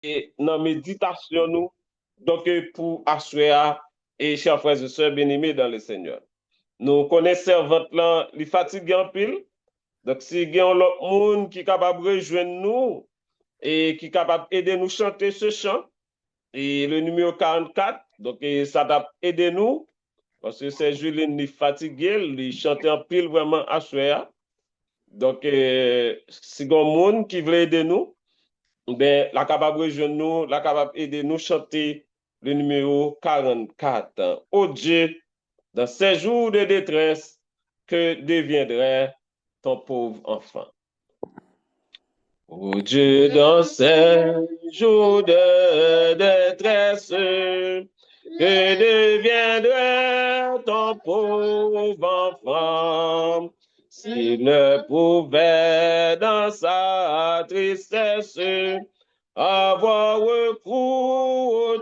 et dans méditation nous, donc pour assurer et chers frères et sœurs bien-aimés dans le Seigneur. Nous connaissons servante là, il fatigue en pile. Donc si il y a l'autre monde qui est capable de rejoindre nous et qui est capable d'aider nous chanter ce chant, et le numéro 44, donc ça va aider nous, parce que c'est Julien qui est fatigué, il chante en pile vraiment assuré. Donc, si il y a un monde qui veut aider nous, ben, la capable rejoindre nous, la capable aider nous chanter le numéro 44. Oh Dieu, dans ces jours de détresse, que deviendrait ton pauvre enfant? Oh Dieu, dans ces jours de détresse, que deviendrait ton pauvre enfant s'il ne pouvait dans sa tristesse avoir recours au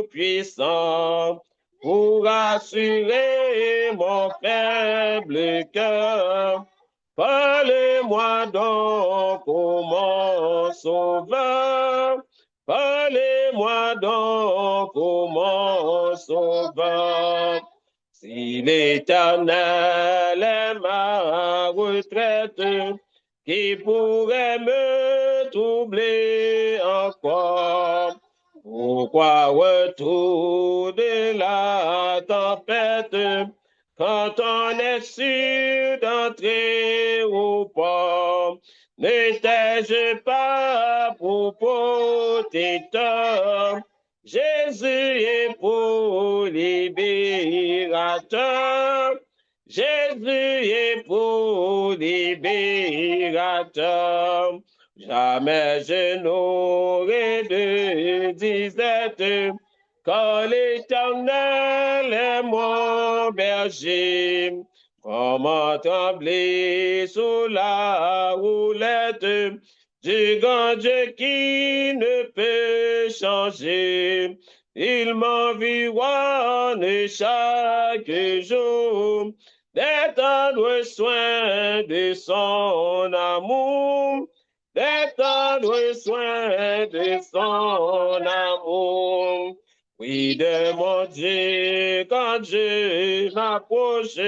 Tout-Puissant pour assurer mon faible cœur? Parlez-moi donc, ô mon sauveur. Parlez-moi donc, ô mon sauveur. Si l'Éternel est ma retraite, qui pourrait me troubler encore? Pourquoi retour de la tempête quand on est sûr d'entrer au port? N'étais-je pas pour protecteur? Jésus est pour libérateur. Jésus est pour libérateur. Jamais je n'aurai de disette, car l'Éternel est mon berger. Comment trembler sous la roulette du grand Dieu qui ne peut changer? Il m'environne chaque jour des tendres soins de son amour, des tendres soins de son amour. Oui, de mon Dieu, quand je m'approche,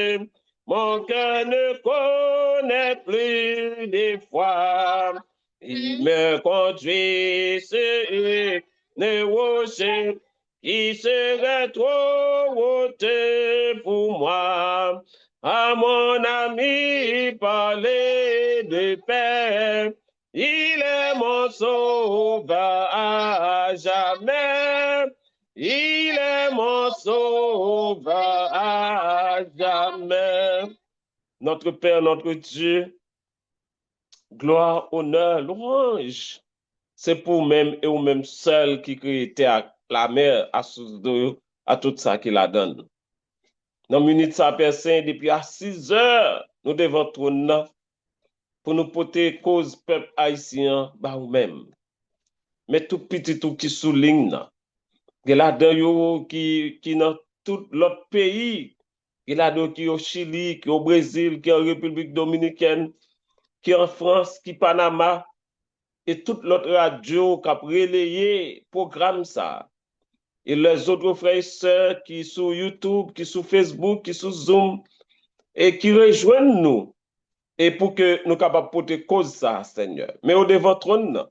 mon cœur ne connaît plus d'effroi. Il me conduit sur une rocher qui serait trop haute pour moi. À mon ami, parler de paix. Il est mon sauveur à jamais. Il est mon sauveur à jamais. Notre Père, notre Dieu, gloire, honneur, louange. C'est pour même et ou même seul qui crée la mer à source d'eau, à tout ça qui la donne. Dans minute ça personne depuis à 6 heures, nous devons trôner pour nous porter cause peuple haïtien bah ou même. Mais tout petit tout qui souligne là. Il y a là yo qui dans tout l'autre pays, il y a là qui au Chili, qui au Brésil, qui en République dominicaine, qui en France, qui Panama et toute l'autre radio qui a relayé programme ça. Et les autres frères et sœurs qui sont sur YouTube, qui sont sur Facebook, qui sont sur Zoom et qui rejoignent nous et pour que nous capables de porter cause ça, Seigneur. Mais au devant trône,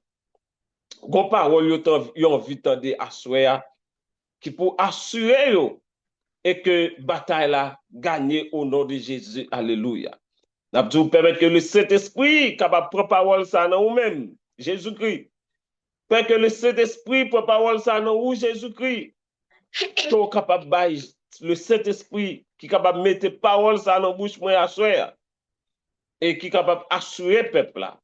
gon parole yo envie de assurer qui pour assurer yo et que bataille là gagne au nom de Jésus. Alléluia. N'a pas permettre que le Saint-Esprit capable prendre parole ça dans nous-mêmes, Jésus-Christ. Fait que le Saint-Esprit prend parole ça dans nous, Jésus-Christ. Toi capable le Saint-Esprit qui capable mettre parole ça dans bouche moi assurer et qui capable assurer peuple là.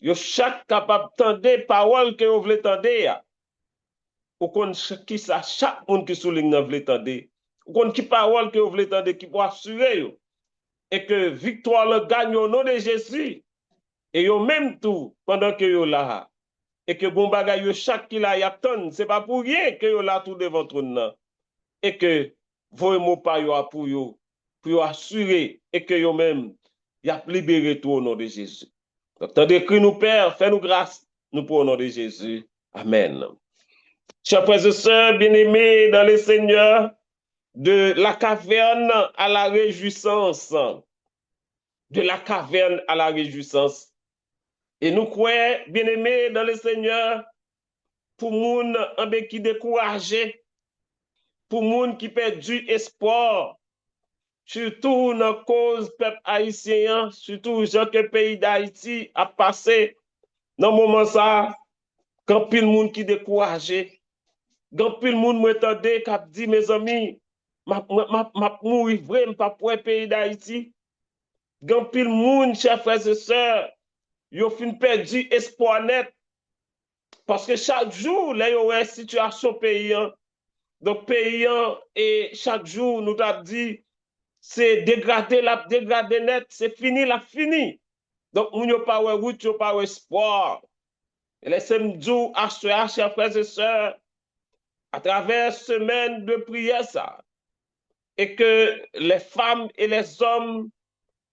Yo chaque capable tendre parole que vous voulez tendre. Ou kon qui ça chaque monde qui souligne nan vle tande. Ou kon qui parole que vous voulez tande qui pour assurer yo et que victoire le gagne au nom de Jésus. Et yo même tout pendant que yo là et que bon bagay yo chaque qui là y attend, c'est pas pour rien que yo là tout devant trône nan. Et que voyez mot pas yo pour yo assurer et que yo même y a libéré tout au nom de Jésus. Donc, tandis que nous, Père, fais-nous grâce, nous pour au nom de Jésus. Amen. Chers frères et sœurs bien-aimés dans le Seigneur, de la caverne à la réjouissance, de la caverne à la réjouissance. Et nous croyons, bien-aimés dans le Seigneur, pour moun qui découragé, pour moun qui perdu espoir, surtout dans la cause peuple haïtien, surtout gens que le pays d'Haïti a passé dans le moment ça, quand pile moun qui découragé, quand pile moun m'entendait qui dit mes amis, m'a mourir vraiment pas pour le pays d'Haïti. Quand pile moun, chers frères et sœurs, yo fin perdu espoir net parce que chaque jour là yo une situation paysan. Donc paysan et chaque jour nous t'a dit c'est dégradé net, c'est fini la fini. Donc moun yo pas route, yo pas espoir. Et laissez-moi dire à chers frères et sœurs à travers semaine de prière ça et que les femmes et les hommes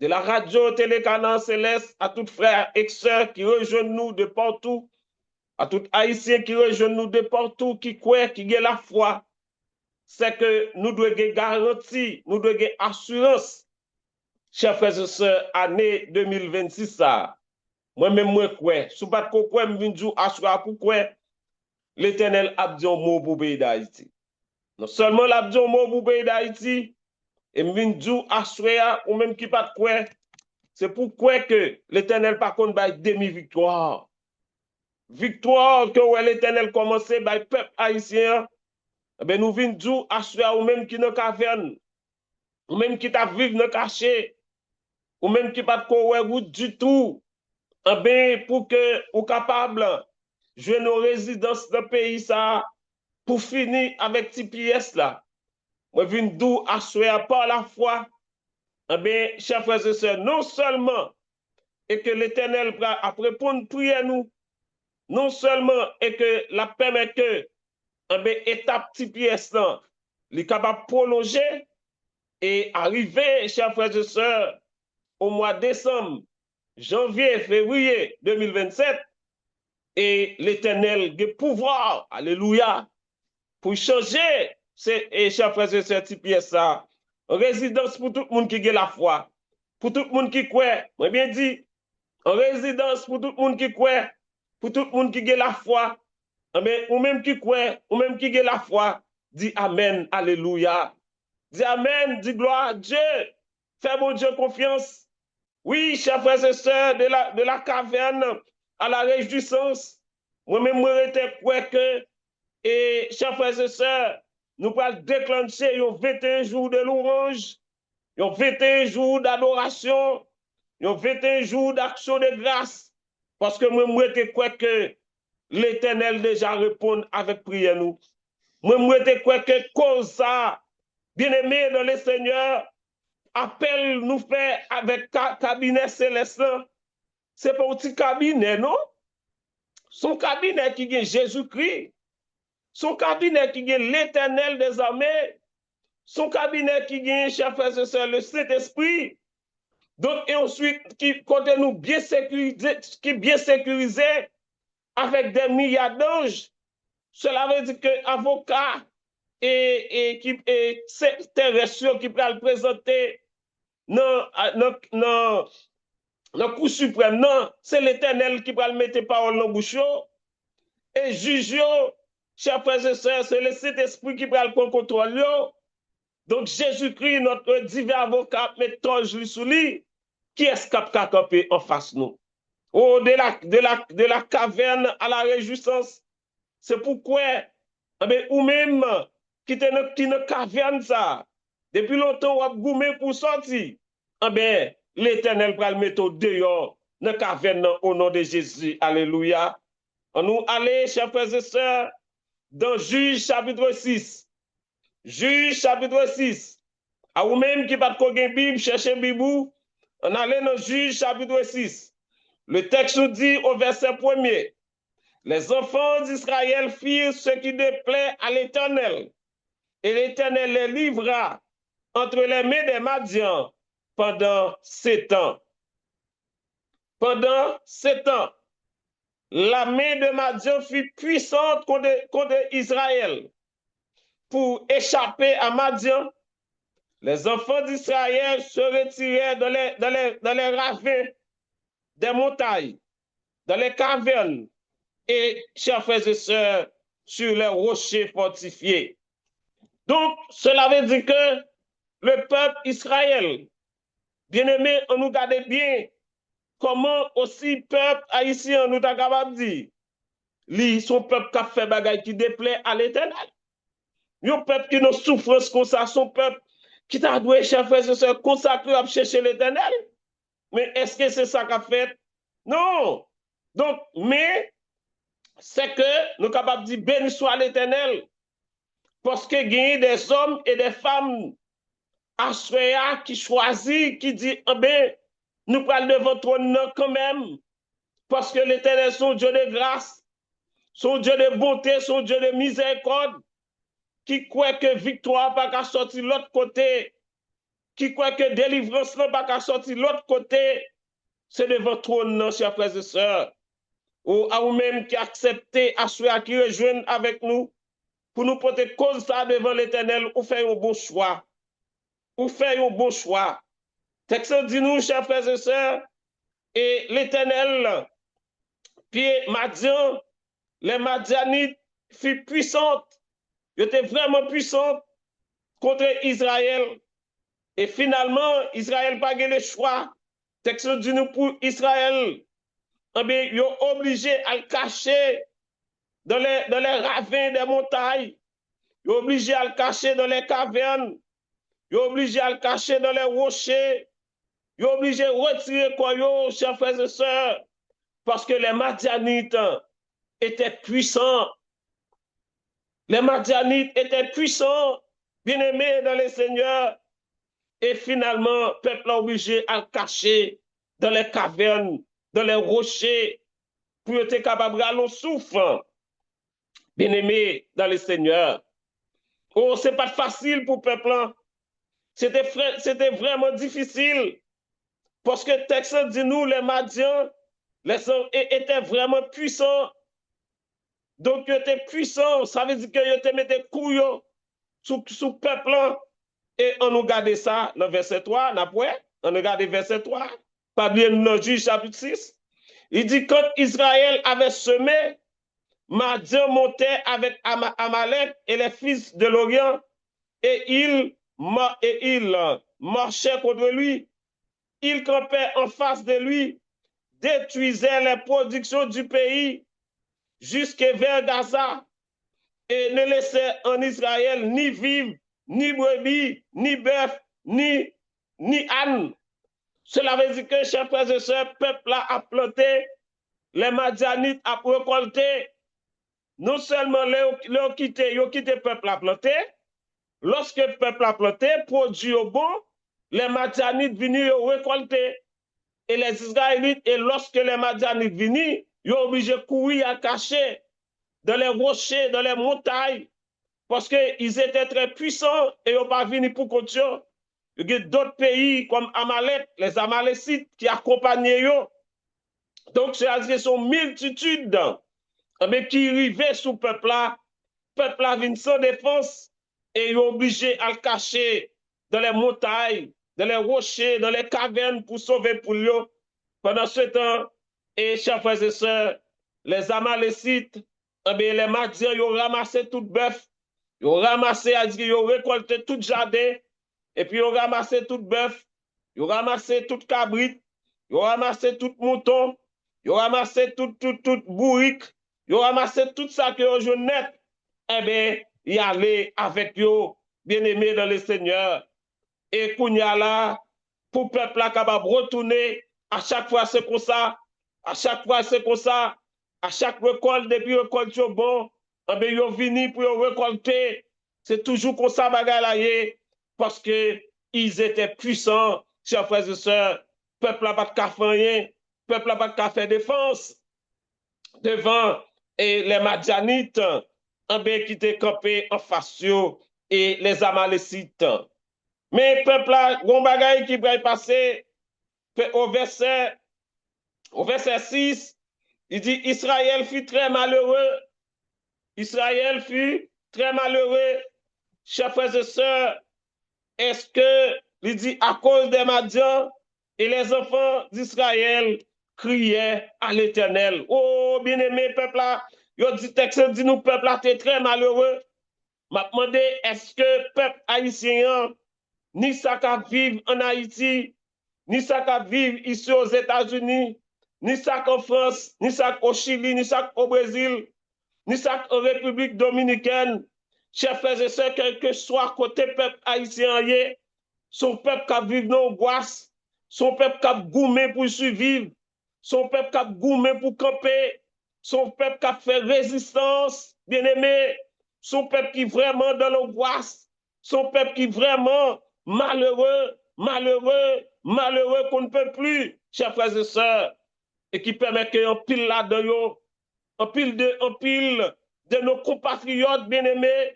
de la radio Télécanan Céleste, à tous frères et sœurs qui rejoignent nous de partout, à tous Haïtiens qui rejoignent nous de partout, qui croient, qui ont la foi, c'est que nous devons garantir, nous devons assurance, chers frères et sœurs, année 2026 ça. Moi-même, moi, crois. Si pas de quoi, je viens assurer pourquoi l'Éternel a dit un mot pour le pays d'Haïti. Non seulement l'a dit un mot pour le pays d'Haïti, et je viens assurer, ou même qui pas de quoi, c'est pourquoi que l'Éternel par contre va demi-victoire. Victoire que l'Éternel commençait par le peuple haïtien, ben nous venons dire assurer ou même qui dans caverne, ou même qui t'a vivre dans caché, ou même qui pas de route du tout, ben pour que ou capable jouer nos résidences dans le pays ça pour finir avec ces pièces là. Moi viens dire assurer par la foi. Ben chers frères et sœurs, non seulement et que l'Éternel a répondre prière nous, non seulement et que la permet que étape petit pièce là, les capable prolonger et arriver, chers frères et sœurs, au mois de décembre, janvier, février 2027, et l'Éternel a pouvoir, alléluia, pour changer, et chers frères et sœurs, petit pièce ça, résidence pour tout le monde qui a la foi, pour tout le monde qui croit, moi bien dit, en résidence pour tout le monde qui croit, pour tout le monde qui a la foi, ou même qui croit, ou même qui a la foi, dit Amen, Alléluia. Dis Amen, dis gloire à Dieu. Fais mon Dieu confiance. Oui, chers frères et sœurs, de la caverne à la réjouissance, moi-même, moi, j'étais quoi que, et chers frères et sœurs, nous allons déclencher 21 jours de louange, 21 jours d'adoration, 21 jours d'action de grâce, parce que moi, je crois que l'Éternel déjà répond avec prière nous. Moi, je crois que cause ça, bien-aimé dans le Seigneur, appelle nous faire avec cabinet céleste. C'est pas un petit cabinet, non? Son cabinet qui est Jésus-Christ. Son cabinet qui est l'Éternel des armées. Son cabinet qui est, chers frères et sœurs, le Saint-Esprit. Donc, et ensuite, qui compte nous bien sécurisé, avec des milliards d'anges. Cela veut dire que avocat et qui terrestre qui peut le présenter dans le coup suprême, non, c'est l'Éternel qui peut le mettre parole dans la bouche. Et juge, chers frères et sœurs, c'est le Saint-Esprit qui peut le contrôler. Donc, Jésus-Christ, notre divin avocat, met toge sous lui, qui est capable de camper en face de nous. Oh, de la caverne à la réjouissance. C'est pourquoi, ou même, qui est dans la caverne, ça, depuis longtemps, on a goumé pour sortir. L'Éternel va le mettre dehors, dans la caverne, au nom de Jésus. Alléluia. On nous allons, chers frères et sœurs, dans Juge chapitre 6. Juge chapitre 6. À vous-même qui pas de Bible, cherchez Bible. On allait dans Juge chapitre 6. Le texte nous dit au verset 1er, les enfants d'Israël firent ce qui déplaît à l'Éternel, et l'Éternel les livra entre les mains des Madians pendant 7 ans. Pendant 7 ans, la main de Madian fut puissante contre Israël. Pour échapper à Madian, les enfants d'Israël se retirèrent dans les ravins des montagnes, dans les cavernes et, chers frères et sœurs, sur les rochers fortifiés. Donc, cela veut dire que le peuple Israël, bien-aimé, on nous garde bien comment aussi peuple haïtien nous t'a capable de dire, lui, son peuple qui a fait bagaille qui déplaît à l'Éternel. Un peuple qui nous souffre comme ça, son peuple qui t'a doué, chers frères et sœurs, consacré à chercher l'Éternel. Mais est-ce que c'est ça qu'a fait? Non. Donc, mais c'est que nous sommes capables de dire béni soit l'Éternel. Parce que il y a des hommes et des femmes assoyés qui choisissent, qui disent, ah ben, nous parlons de votre nom quand même. Parce que l'Éternel, son Dieu de grâce, son Dieu de bonté, son Dieu de miséricorde, qui croit que victoire n'a pas sortir de l'autre côté, qui croit que délivrance n'a pas sortir de l'autre côté, c'est de votre trône, chers frères et sœurs, ou à vous-même qui acceptez, à ceux qui rejoignent avec nous, pour nous porter cause ça devant l'Éternel, ou faire un bon choix. Ou faire un bon choix. Texte dit nous, chers frères et sœurs, et l'Éternel, puis Madian, les Madianites furent puissantes, ils étaient vraiment puissantes contre Israël. Et finalement, Israël n'a pas eu le choix. Texte dit nous pour Israël, eh bien, ils sont obligés à le cacher dans les ravins des montagnes. Ils sont obligés à le cacher dans les cavernes. Ils sont obligés à le cacher dans les rochers. Ils sont obligés de retirer quoi, chers frères et sœurs, parce que les Madianites étaient puissants. Les Madianites étaient puissants, bien-aimés dans le Seigneur. Et finalement, le peuple est obligé à le cacher dans les cavernes, dans les rochers, pour être capable de le souffle. Bien-aimés dans le Seigneur. Oh, ce n'est pas facile pour le peuple. C'était vraiment difficile. Parce que le texte dit nous, les Madians, étaient vraiment puissants. Donc, ils étaient puissants. Ça veut dire qu'ils étaient mis des couilles sous le peuple. Et on nous garde ça dans verset 3. On nous garde verset 3. Pas bien dans Juge chapitre 6. Il dit, quand Israël avait semé, Madian montait avec Amalek et les fils de l'Orient, et il marchait contre lui. Il campait en face de lui, détruisait les productions du pays jusqu'à vers Gaza et ne laissait en Israël ni vivre, ni brebis, ni bœuf, ni âne. Cela veut dire que, chers frères et sœurs, le peuple a planté, les Madianites a récolté. Non seulement ils ont quitté le peuple a planté, lorsque le peuple a planté, produit au bon, les Madianites viennent récolter. Et les Israélites, et lorsque les Madianites viennent, ils sont obligés de courir à cacher dans les rochers, dans les montagnes, parce qu'ils étaient très puissants et ils n'ont pas venu pour continuer. Il y a d'autres pays comme Amalek, les Amalécites qui accompagnaient eux. Donc, c'est une multitude mais qui arrivait sous le peuple-là. Le peuple-là vient sans défense et ils sont obligés à le cacher dans les montagnes, dans les rochers, dans les cavernes pour sauver pour eux. Pendant ce temps, et chers frères et sœurs, les Amalécites, les Madians, ils ont ramassé tout bœuf, ils ont ramassé, ils ont récolté tout jardin, et puis ils ont ramassé tout bœuf, ils ont ramassé tout cabrit, ils ont ramassé tout mouton, ils ont ramassé tout bourrique, ils ont ramassé tout ça que ont net. Eh bien, y aller avec eux, bien-aimés dans le Seigneur. Et qu'on y a là, pour le peuple là, capable de retourner, à chaque fois c'est comme ça, à chaque fois c'est comme ça, à chaque récolte, depuis récolte bon, eh bien, ils viennent pour récolter. C'est toujours comme ça, bagaille parce qu'ils étaient puissants, chers frères et sœurs. Le peuple n'a pas de faire rien, le peuple n'a pas de faire défense devant les Madianites, qui étaient campés en face et les Amalécites. Mais le peuple là, bon bagaille qui va passer au verset 6, Il dit, Israël fut très malheureux. Israël fut très malheureux. Chers frères et sœurs, est-ce que, il dit, à cause des Madians et les enfants d'Israël criaient à l'Éternel. Oh, bien-aimé, peuple là, il dit, texte dit, nous, peuple là, t'es très malheureux. M'a demandé, est-ce que peuple haïtien, ni ça qu'à vivre en Haïti, ni ça qu'à vivre ici aux États-Unis, ni ça qu'en France, ni ça qu'au Chili, ni ça qu'au Brésil, ni ça qu'en République dominicaine, chers frères et sœurs, quel que soit côté peuple haïtien, son peuple qui vit dans l'angoisse, son peuple qui a goumé pour survivre, son peuple qui a goumé pour camper, son peuple qui a fait résistance, bien-aimé, son peuple qui est vraiment dans l'angoisse, son peuple qui est vraiment malheureux, malheureux, malheureux qu'on ne peut plus, chers frères et sœurs, et qui permet qu'un pile là-dedans, un pile de nos compatriotes bien-aimés,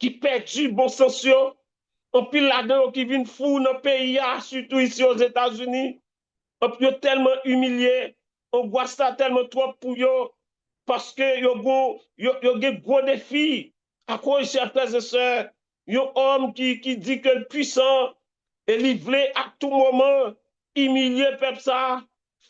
qui perdu bon sens, un pile là-dedans qui vient fou dans le pays, surtout ici aux États-Unis, un pile tellement humilié, on voit ça tellement trop pour eux, parce que y a gros défis à cause, chers frères et sœurs, y a un homme qui dit que le puissant est livré à tout moment, humilier peuple ça,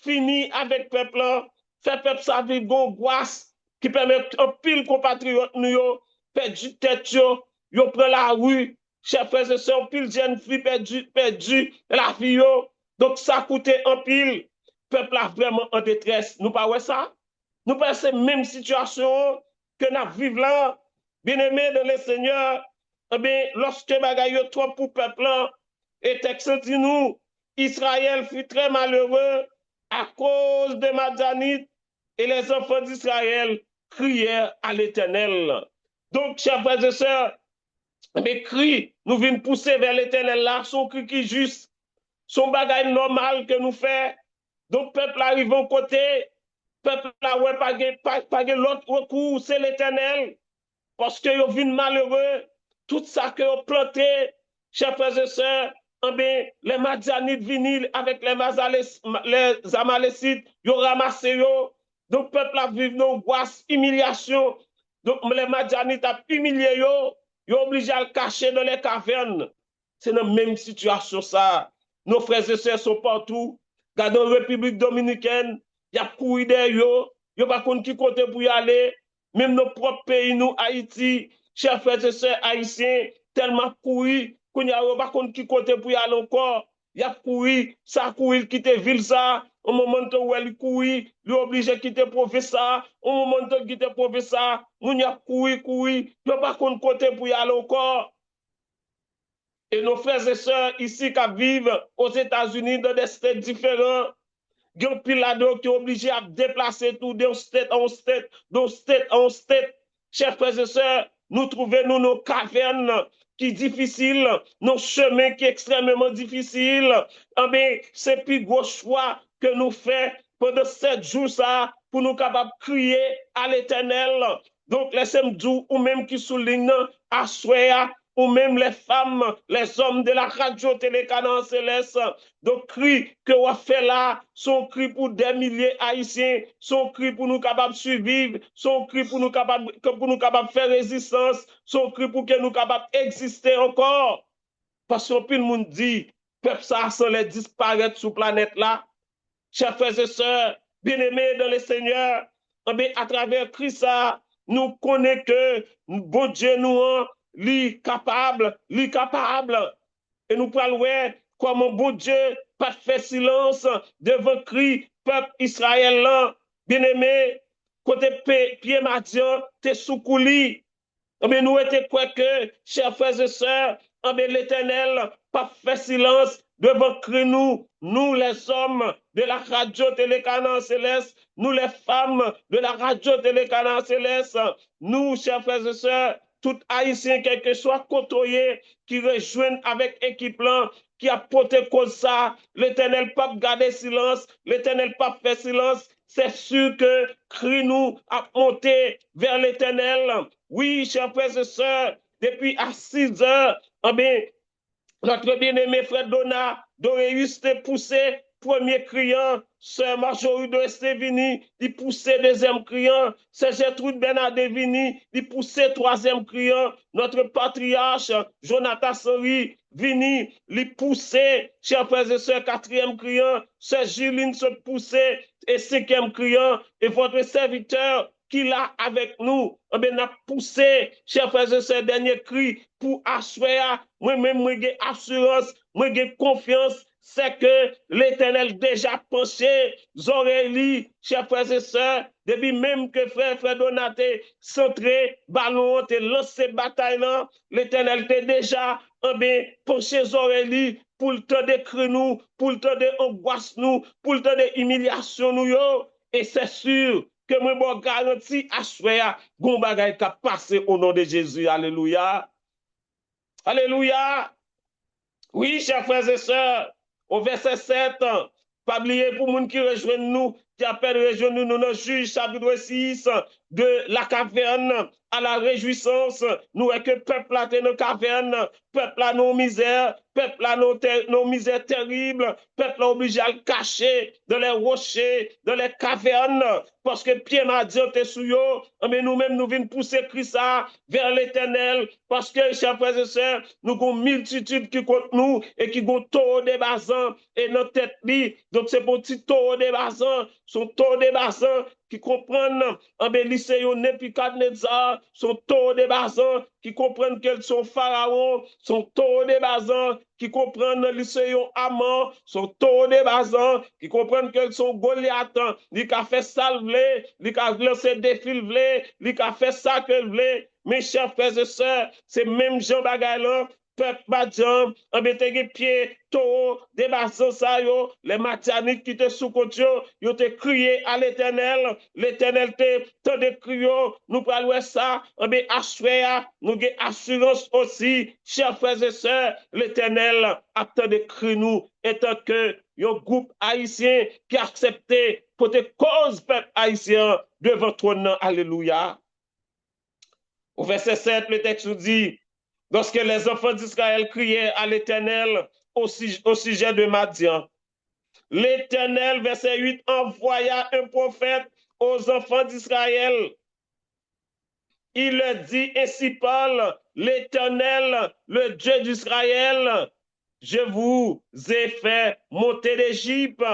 fini avec peuple là, fait peuple ça vivre angoisse, qui permet un pile compatriote nous, perdu tête yo prend la rue, chers frères et sœurs, pile jeune fille perdu la vie yo, donc ça coûte un pile, peuple là vraiment en détresse, nous pas ouais ça? Nous pensons même situation que nous vivons là, bien aimé dans le Seigneur, eh bien, lorsque bagaille trop pour peuple, et texte dit nous, Israël fut très malheureux à cause de Madianites et les enfants d'Israël crièrent à l'Éternel. Donc, chers frères et sœurs, mes cris, nous venons pousser vers l'Éternel là, son cri qui est juste, son bagaille normal que nous faisons. Donc, peuple arrive au côté, peuple là, ouais, pas l'autre recours, c'est l'Éternel. Parce que vous venez malheureux, tout ça que vous plantez, chers frères et sœurs, les Madianites viennent avec les Amalécites, ils ont ramassé eux. Donc, peuple a vécu dans angoisse, humiliation. Donc, les Madianites ont humilié eux, ils ont obligé à le cacher dans les cavernes. C'est la même situation, ça. Nos frères et sœurs sont partout. Regardez la République dominicaine, il y a couru derrière eux, il n'y a pas qui côté pour y aller. Même nos propres pays, nous, Haïti, chers frères et sœurs haïtiens, tellement couru, qu'on n'y a pas qui côté pour y aller encore. Il y a couru, ça a couru, quitter ville ça, au moment où il couru, il est obligé de quitter professeur, au moment où il quitte professeur, nous y a couru, il n'y a pas côté pour y aller encore. Et nos frères et sœurs ici qui vivent aux États-Unis dans des states différents, il y a un pilado qui est obligé à déplacer tout d'un state en state, d'un state en state. Chers frères et sœurs, nous trouvons nos cavernes qui sont difficiles, nos chemins qui sont extrêmement difficiles. C'est le plus gros choix que nous faisons pendant 7 jours ça, pour nous capables de crier à l'Éternel. Donc, laissez-moi dire, ou même qui souligne à souhait, ou même les femmes, les hommes de la radio Télécanon Céleste. Donc, cri que vous fait là, son cri pour des milliers haïtiens, son cri pour nous capables de survivre, son cri pour nous capables de faire résistance, son cri pour que nous capables d'exister encore. Parce que tout le monde dit, peuple ça, sans les disparaître sur la planète là. Chers frères et sœurs, bien-aimés dans le Seigneur, à travers Christ, nous connaissons que bon Dieu nous est capable. Et nous parlons comment bon Dieu pas fait silence devant cri peuple Israël là, bien-aimé, côté pied Madian, t'es sous coulis. Nous étions quoi que, chers frères et sœurs, l'Éternel pas fait silence devant cri nous les hommes de la radio Télécanon Céleste, nous les femmes de la radio Télécanon Céleste, nous, chers frères et sœurs, tout haïtien, quel que soit côtoyé, qui rejoignent avec équipe là, qui a porté comme ça, l'Éternel pas garder silence, l'Éternel pas fait silence, c'est sûr que cri nous a monté vers l'Éternel. Oui, chers frères et sœurs, depuis à 6 heures, notre bien-aimé frère Dona, Doréus t'est poussé premier criant, Sœur Marjorie de Estevini, il poussait deuxième criant, Sœur Gertrude Bernard Vini, il poussait troisième criant, notre patriarche Jonathan Sori, Vini, il poussait, chers frères et sœurs, quatrième criant, Sœur Juline se poussait, et cinquième criant, et votre serviteur qui l'a avec nous, on a poussé, chers frères et sœurs, dernier cri pour assurer, moi-même, moi j'ai assurance, moi j'ai confiance, c'est que l'Éternel déjà pensé, Zorélie, chers frères et sœurs, depuis même que frère Donaté centré, ballon, te lancé bataille là, l'Éternel t'a déjà penché Zorélie pour le temps de cri nous, pour le temps de angoisse nous, pour le temps de humiliation nous, yo. Et c'est sûr que moi, je garantis à soi, gon bagay ka passé au nom de Jésus. Alléluia. Alléluia. Oui, chers frères et sœurs, au verset 7, pas oublier pour les gens qui rejoignent nous, qui appellent rejoindre nous dans Juge chapitre 6, de la caverne à la réjouissance, nous est que peuple a dans caverne, peuple a nos misères, peuple a nos misères terribles, peuple a obligé à le cacher dans les rochers, dans les cavernes, parce que Pierre m'a dit, t'es sous yo, mais nous-mêmes nous venons pousser Christ vers l'éternel, parce que, chers frères et sœurs, nous avons une multitude qui compte nous et qui ont taureau de bazan et notre tête li. Donc, c'est pour petit taureau de bazan, son taureau de bazan qui comprennent en lycéen Nebuchadnezzar, son taureau de bazan, qui comprennent qu'elles sont pharaons, son taureau de bazan, qui comprennent le lycéen Amon, son taureau de bazan, qui comprennent qu'elles sont Goliath, qui a fait ça, qui a lancé des fils, qui a fait ça que voulait. Mes chers frères et sœurs, c'est même Jean Bagay là, peuple Badjam, en bete pied, taureau, des basins ça yo, les matianites qui te sous côté yo te crié à l'éternel, l'éternel te de criyo, nous prenons ça, en bé assurer, nous avons assurance aussi, chers frères et sœurs, l'éternel attend de crier nous, étant que un groupe haïtien qui a accepté pour te cause peuple haïtien devant ton nom, alléluia. Au verset 7, le texte nous dit, lorsque les enfants d'Israël criaient à l'Éternel au sujet de Madian, l'Éternel, verset 8, envoya un prophète aux enfants d'Israël. Il leur dit, ainsi parle l'Éternel, le Dieu d'Israël, je vous ai fait monter d'Égypte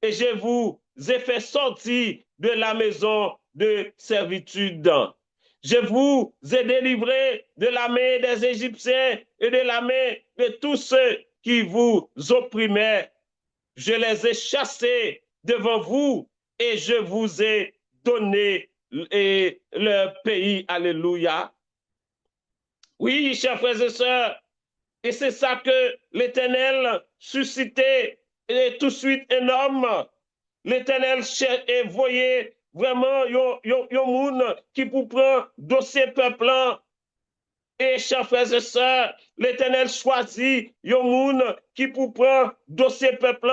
et je vous ai fait sortir de la maison de servitude. Je vous ai délivré de la main des Égyptiens et de la main de tous ceux qui vous opprimaient. Je les ai chassés devant vous et je vous ai donné leur pays. Alléluia. Oui, chers frères et sœurs, et c'est ça que l'Éternel suscitait et tout de suite un homme. L'Éternel et voyait vraiment yon moun qui pour prendre dossier peuple. Et chers frères et sœurs, l'Éternel choisit yon moun qui pour prendre dossier peuple.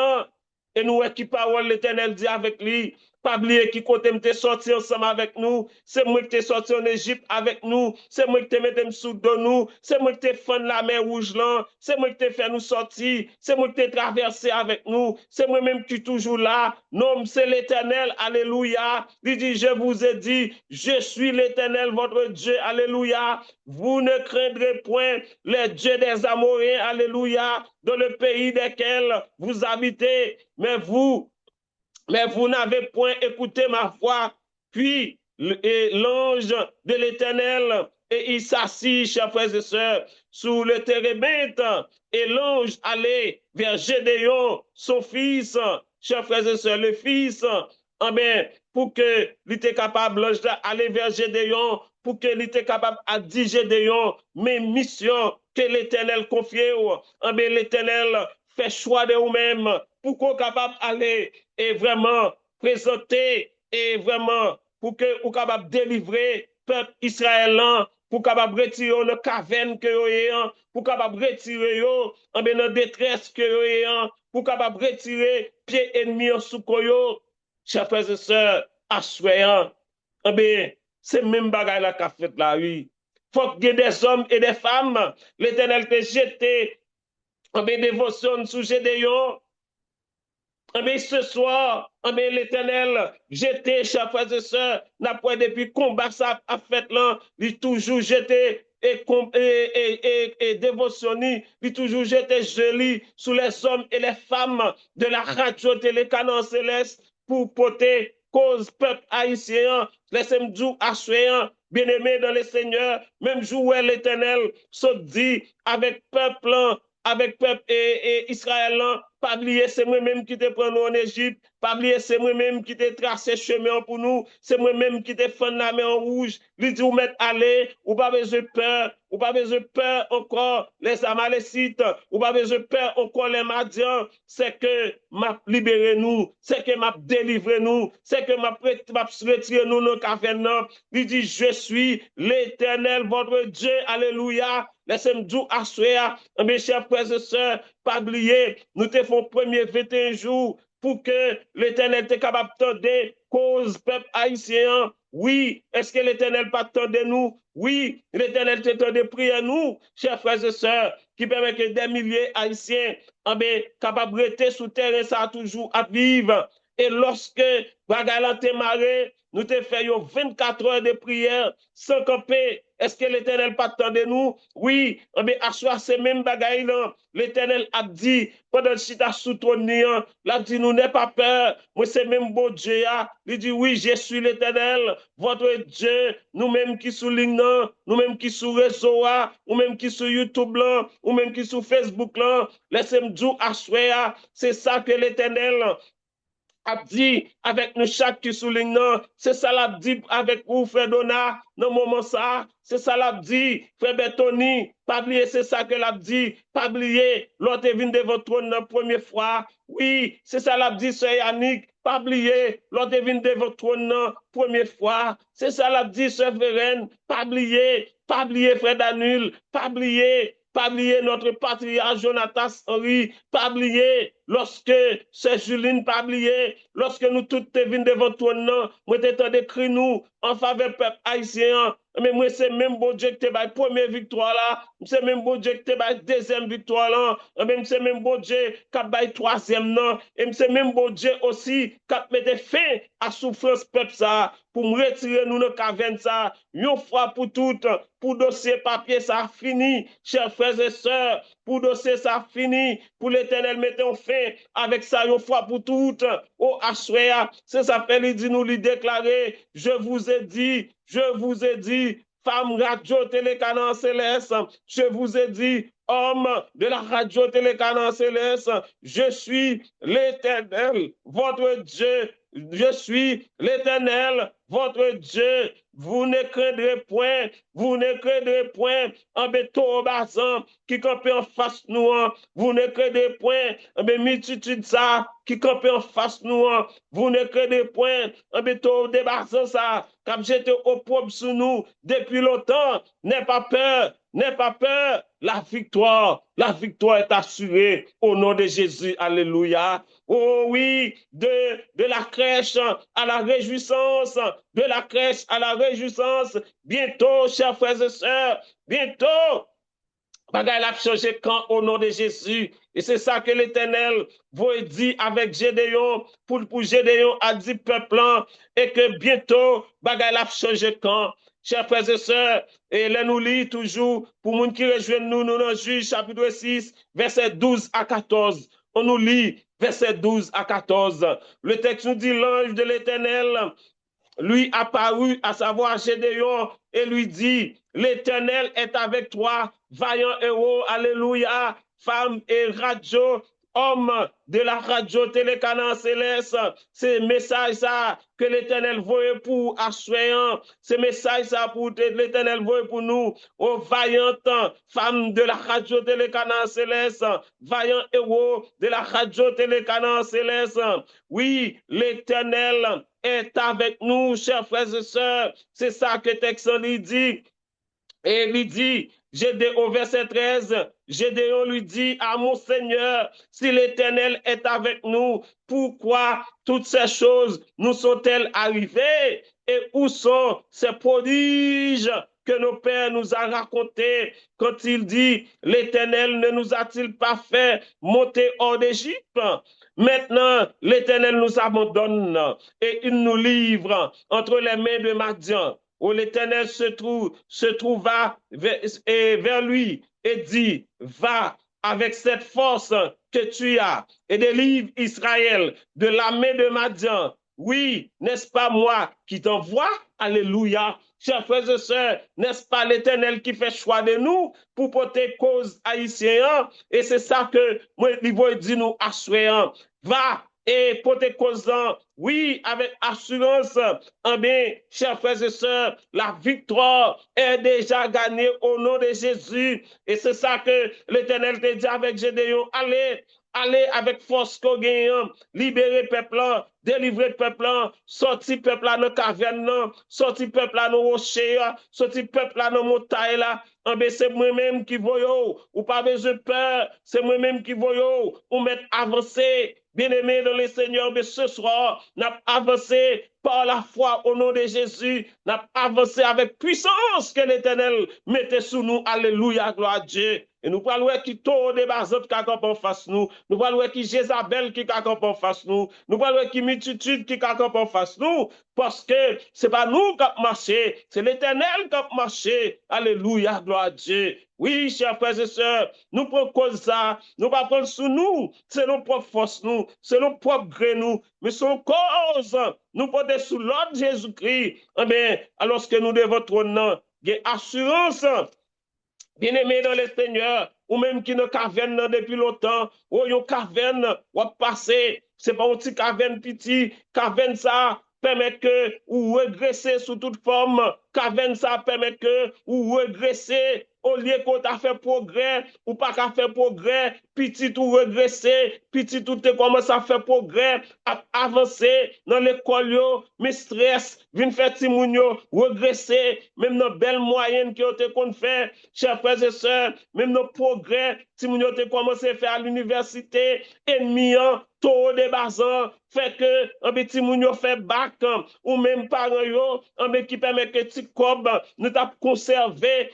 Et nous, qui parole l'Éternel dit avec lui, pas oublier qui côté m'te sorti ensemble avec nous, c'est moi qui t'ai sorti en Égypte avec nous, c'est moi qui t'ai mis sous de nous, c'est moi qui t'ai fait la mer rouge là, c'est moi qui t'ai fait nous sortir, c'est moi qui t'ai traversé avec nous, c'est moi-même qui toujours là, non, c'est l'Éternel, alléluia. Il dit, je vous ai dit, je suis l'Éternel, votre Dieu, alléluia. Vous ne craindrez point les dieux des Amoréens, alléluia, dans le pays desquels vous habitez, mais vous n'avez point écouté ma voix. Puis l'ange de l'Éternel, et il s'assit, chers frères et sœurs, sous le térébinthe, et l'ange allait vers Gédéon, son fils, chers frères et sœurs, le fils, pour que il était capable, l'ange d'aller vers Gédéon, pour que il était capable à dire Gédéon, mes missions que l'Éternel confiait, l'Éternel fait choix de vous-même, pour qu'on soit capable d'aller et vraiment présenter et vraiment pour que vous capable délivrer peuple israélien, pour capable retirer le caverne que vous avez, pour capable retirer en la détresse que vous avez, pour capable retirer pied ennemi en sous koyo. Chers frères et sœurs, assoyant, c'est même bagaille la qu'a fait la oui. Faut qu'il y ait des hommes et des femmes, l'Éternel te jeté en dévotion sous Gédéon. Mais ce soir, mais l'Éternel, j'étais, chers frères et sœurs, n'a pas depuis combat ça a fait là, il toujours j'étais et dévotionné, il toujours j'étais joli sous les hommes et les femmes de la radio télé Canon Céleste pour porter cause peuple haïtien, laissez-moi dire assoyant, bien-aimé dans le Seigneur, même jour où l'Éternel se dit avec peuple et Israël, pas oublier, c'est moi-même qui te prends nous en Égypte, pas oublier, c'est moi-même qui te tracé chemin pour nous, c'est moi-même qui te fait la main en rouge, lui dit, vous mettre aller, ou pas besoin de peur, ou pas besoin de peur encore les Amalécites, ou pas besoin de peur encore les Madians, c'est que m'a libéré nous, c'est que m'a délivré nous, c'est que m'a retiré nous nos cavernes. Il dit, je suis l'Éternel, votre Dieu, alléluia. Laissez-moi dire à soi, mes chers frères et sœurs, pas oublier, nous te font premier 21 jours pour que l'Éternel soit capable de cause peuple haïtien. Oui, est-ce que l'Éternel pas de nous? Oui, l'Éternel t'attend de prier nous, chers frères et sœurs, qui permet que des milliers haïtiens soient capables de rester sous terre, ça toujours à vivre. Et lorsque Bagalan te marre, nous te faisons 24 heures de prière sans camper. Est-ce que l'Éternel pas de nous? Oui, mais à soi, c'est même bagaille là. L'Éternel a dit, pendant que tu as sous ton néant, il dit, nous n'ayez pas peur. Moi, c'est même beau Dieu. Il dit, oui, je suis l'Éternel, votre Dieu. Nous-mêmes qui soulignons, nous-mêmes qui sur réseau, ou même qui sur YouTube là, ou même qui sur Facebook là, laissez-moi dire à soi, c'est ça que l'Éternel a dit avec nous chaque qui souligne, c'est ça l'a dit avec vous, frère Donat, dans le moment ça, c'est ça l'a dit, frère Bertoni, pas oublier, c'est ça que l'a dit, pas oublier, l'autre est venu de votre trône la première fois, oui, c'est ça l'a dit, sœur Yannick, pas oublier, l'autre est venu de votre trône la première fois, c'est ça l'a dit, sœur Vérène, pas oublier, frère Danul, pas oublier notre patriarche Jonathan Henry, pas oublier, lorsque c'est Juline, pas oublier, lorsque nous toutes te venons devant toi, non, moi t'es d'écrire nous en faveur peuple haïtien, mais moi c'est même bon Dieu que t'es la première victoire là, c'est même bon Dieu que t'es la deuxième victoire là, même c'est même bon Dieu qui a la troisième non, et c'est même bon Dieu aussi qui a mis fin à souffrance peuple ça, pour me retirer nous dans caverne ça, une fois pour toutes, pour dossier papier ça fini, chers frères et sœurs, pour dossier ça fini, pour l'Éternel mettre fin avec ça une fois pour toutes, au Assoya, c'est ça fait lui dit nous lui déclarer, je vous ai dit, femme radio télécanon céleste, je vous ai dit, homme de la radio télécanon céleste, je suis l'Éternel, votre Dieu, je suis l'Éternel, votre Dieu. Vous ne craindrez point, en béton basant qui campe en face nous, vous ne craindrez point, en multitude ça qui campe en face nous, vous ne craindrez point, en béton débassant ça, comme j'étais au propre sous nous depuis longtemps, n'aie pas peur, la victoire est assurée au nom de Jésus, alléluia. Oh oui, de la crèche à la réjouissance, de la crèche à la réjouissance. Bientôt, chers frères et sœurs, bientôt, bagay la changé quand au nom de Jésus. Et c'est ça que l'Éternel vous dit avec Gédéon, pour Gédéon a dit peuple, et que bientôt, bagay la changé quand. Chers frères et sœurs, et là nous lit toujours, pour nous qui rejoignent nous, nous dans Juge chapitre 6, verset 12 à 14. On nous lit verset 12 à 14. Le texte nous dit, l'ange de l'Éternel lui apparut, à savoir Gédéon, et lui dit, l'Éternel est avec toi, vaillant héros, alléluia, femme et radio, homme de la radio télécanon céleste, c'est message ça que l'Éternel voyait pour assoyant, c'est message ça pour l'Éternel voyait pour nous, aux vaillantes femmes de la radio télécanon céleste, vaillant héros de la radio télécanon céleste. Oui, l'Éternel est avec nous, chers frères et sœurs. C'est ça que Texan lui dit. Et lui dit, au verset 13, Gédéon lui dit à mon Seigneur, si l'Éternel est avec nous, pourquoi toutes ces choses nous sont-elles arrivées? Et où sont ces prodiges que nos pères nous ont raconté quand il dit, l'Éternel ne nous a-t-il pas fait monter hors d'Égypte? Maintenant, l'Éternel nous abandonne et il nous livre entre les mains de Madian, où l'Éternel se trouva vers lui et dit, va avec cette force que tu as et délivre Israël de la main de Madian. Oui, n'est-ce pas moi qui t'envoie? Alléluia. Chers frères et sœurs, n'est-ce pas l'Éternel qui fait choix de nous pour porter cause haïtienne? Et c'est ça que moi, il veut dire nous assurer. Va et porter cause, oui, avec assurance. Eh bien, chers frères et sœurs, la victoire est déjà gagnée au nom de Jésus. Et c'est ça que l'Éternel te dit avec Gédéon. Allez avec force qu'on gagne, libérer le peuple, délivrer le peuple, sortir le peuple dans la caverne, sortir le peuple dans le rocher, sortir le peuple dans la montagne. C'est moi-même qui voyons, ou pas besoin de peur, c'est moi-même qui voyons, ou mettre avancé. Bien-aimés dans le Seigneur, mais ce soir, nous avons avancé par la foi au nom de Jésus. Nous avons avancé avec puissance que l'Éternel mettait sous nous. Alléluia, gloire à Dieu. Et nous parlons qui tôt des bazot qui campent en face nous. Nous parlons qui Jézabel qui campent en face nous. Nous parlons qui multitude qui campent en face nous. Parce que ce n'est pas nous qui avons marché, c'est l'Éternel qui a marché. Alléluia, gloire à Dieu. Oui, chers frères et sœurs, nous prenons cause ça, nous ne pas prendre sous nous, c'est nos propres forces, nous, c'est nos propres gré, nous, mais son cause, nous porter sous l'ordre de Jésus-Christ. Eh bien, alors que nous devons trôner, il y a assurance, bien-aimé dans le Seigneur, ou même qui ne caverne depuis longtemps, ou une caverne, ou passé, c'est pas un petit caverne petit, caverne ça, permet que ou regresser sous toute forme, caverne ça permet que ou regresser au lieu qu'on t'a fait progrès, ou pas qu'à faire progrès, petit ou regresser, petit ou te commence à faire progrès, à avancer dans l'école, mais stress, vient faire timounio, regresser, même dans belles moyennes qui ont été qu'on fait, chers frères et sœurs, même nos progrès, timounio te commencé à faire à l'université, ennemi, taux de bazan, fait que un petit mounio fait bac, ou même parents yo, qui permet que ti cob nous t'a conservé,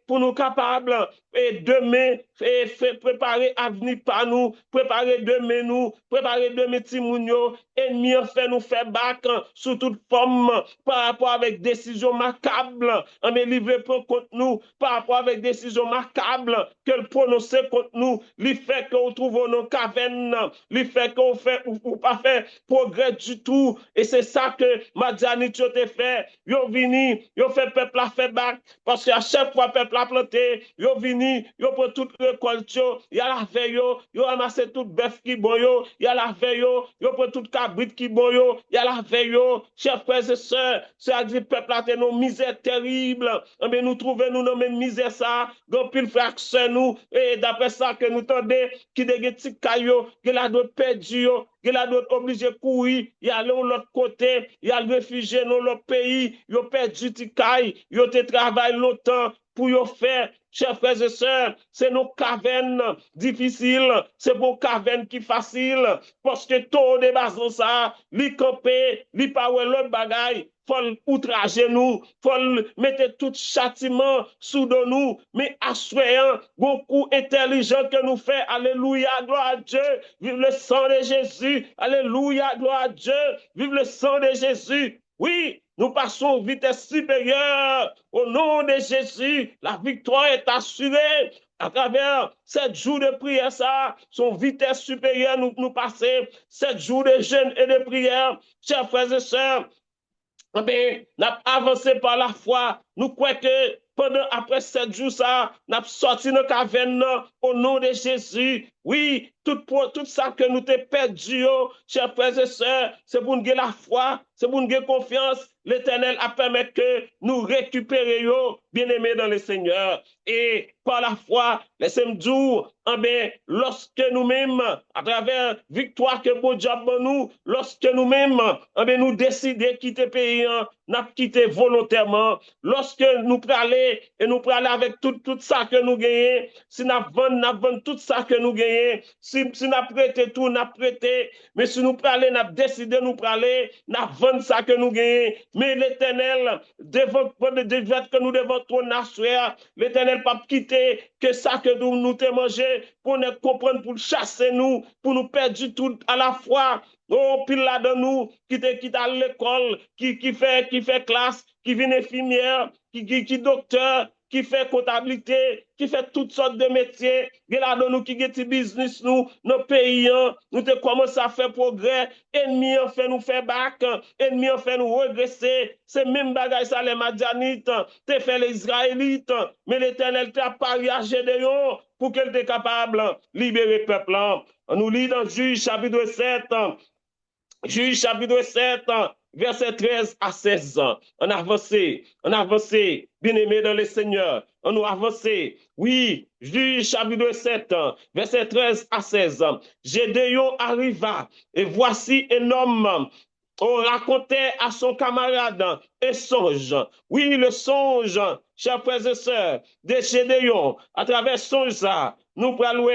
pour nous capables et demain et préparer avenir par nous, préparer demain nous, préparer demain timounio, ennemi fait nous faire bac sous toute forme par rapport avec décision macabre, livré contre nous par rapport avec décision macabre que le prononcer contre nous, lui fait que nous trouvons nos cavernes, lui fait qu'on fait ou pas fait progrès du tout. Et c'est ça que Madiani tu te fait. Yo vini, yo fait peuple a fait bac parce qu'à chaque fois peuple a planté, yo vini, yo pour toute récolte yo, y a la veille yo ramassé tout bœuf qui bon yo, y a la veille yo pour toute cabrit qui bon yo, y a la veille chers frères et sœurs, ça dit peuple a nos misère terrible. Mais nous trouvons nous dans même misère ça, grand pile frère nous et d'après ça que nous tendez qui de petit caillou, qui la doit perdu yo, qui la doit obligé courir, y aller de l'autre côté, y aller réfugié dans l'autre pays, yo perdu ti caille, yo te travail longtemps pour yo faire. Chers frères et sœurs, c'est nos cavernes difficiles, c'est vos cavernes qui faciles, parce que tout de bazon ça, li camper, li pa wè l'autre bagaille, faut outrager nous, faut mettre tout châtiment sous de nous, mais assoyant, beaucoup intelligent que nous fait, alléluia, gloire à Dieu, vive le sang de Jésus, alléluia, gloire à Dieu, vive le sang de Jésus, oui, nous passons vitesse supérieure au nom de Jésus. La victoire est assurée à travers 7 jours de prière, ça, son vitesse supérieure nous passer, 7 jours de jeûne et de prière. Chers frères et sœurs, nous avons avancé par la foi. Nous croyons que pendant après 7 jours, ça, nous avons sorti nos cavernes au nom de Jésus. Oui, tout ça que nous t'ai perdu, chers frères et sœurs, c'est pour nous la foi, c'est pour nous confiance. L'Éternel a permis que nous récupérions, bien-aimés dans le Seigneur. Et par la foi, laissez-moi dire, lorsque nous-mêmes, à travers victoire que bon Dieu nous, lorsque nous-mêmes, nous décidons de quitter le pays, nous quitté volontairement. Lorsque nous prenons et nous prenons avec tout ça que nous gagnons, si nous vendons tout ça que nous gagnons, gagné, si nous prêté tout, nous prêté, mais si nous parler, nous décidé nous parler, nous vendre ça que nous gagnons, mais l'Éternel, devant que nous devons tourner à soir, l'Éternel pas quitter que ça que nous te manger, pour nous comprendre, pour chasser nous, pour nous perdre tout à la fois. Oh, pile là de nous, qui à l'école, qui fait classe, qui vient infirmière, qui docteur, qui fait comptabilité, qui fait toutes sortes de métiers, qui là de nous, qui fait business nous, nos pays, nous te commencé à faire progrès, ennemi en fait nous faire bac, ennemi en fait nous regresser, c'est même bagage ça les Madianites, te fait les Israélites, mais l'Éternel t'a pari à Gédéon pour qu'elle soit capable de libérer le peuple. On nous lit dans Juge chapitre 7, Juge chapitre 7, verset 13 à 16 ans. On avance, bien aimé dans le Seigneur. On nous avance. Oui, Juge chapitre 7, verset 13 à 16 ans. Gédéon arriva et voici un homme. On racontait à son camarade un songe. Oui, le songe, chers frères et sœurs, de Gédéon, à travers songe ça, nous prenons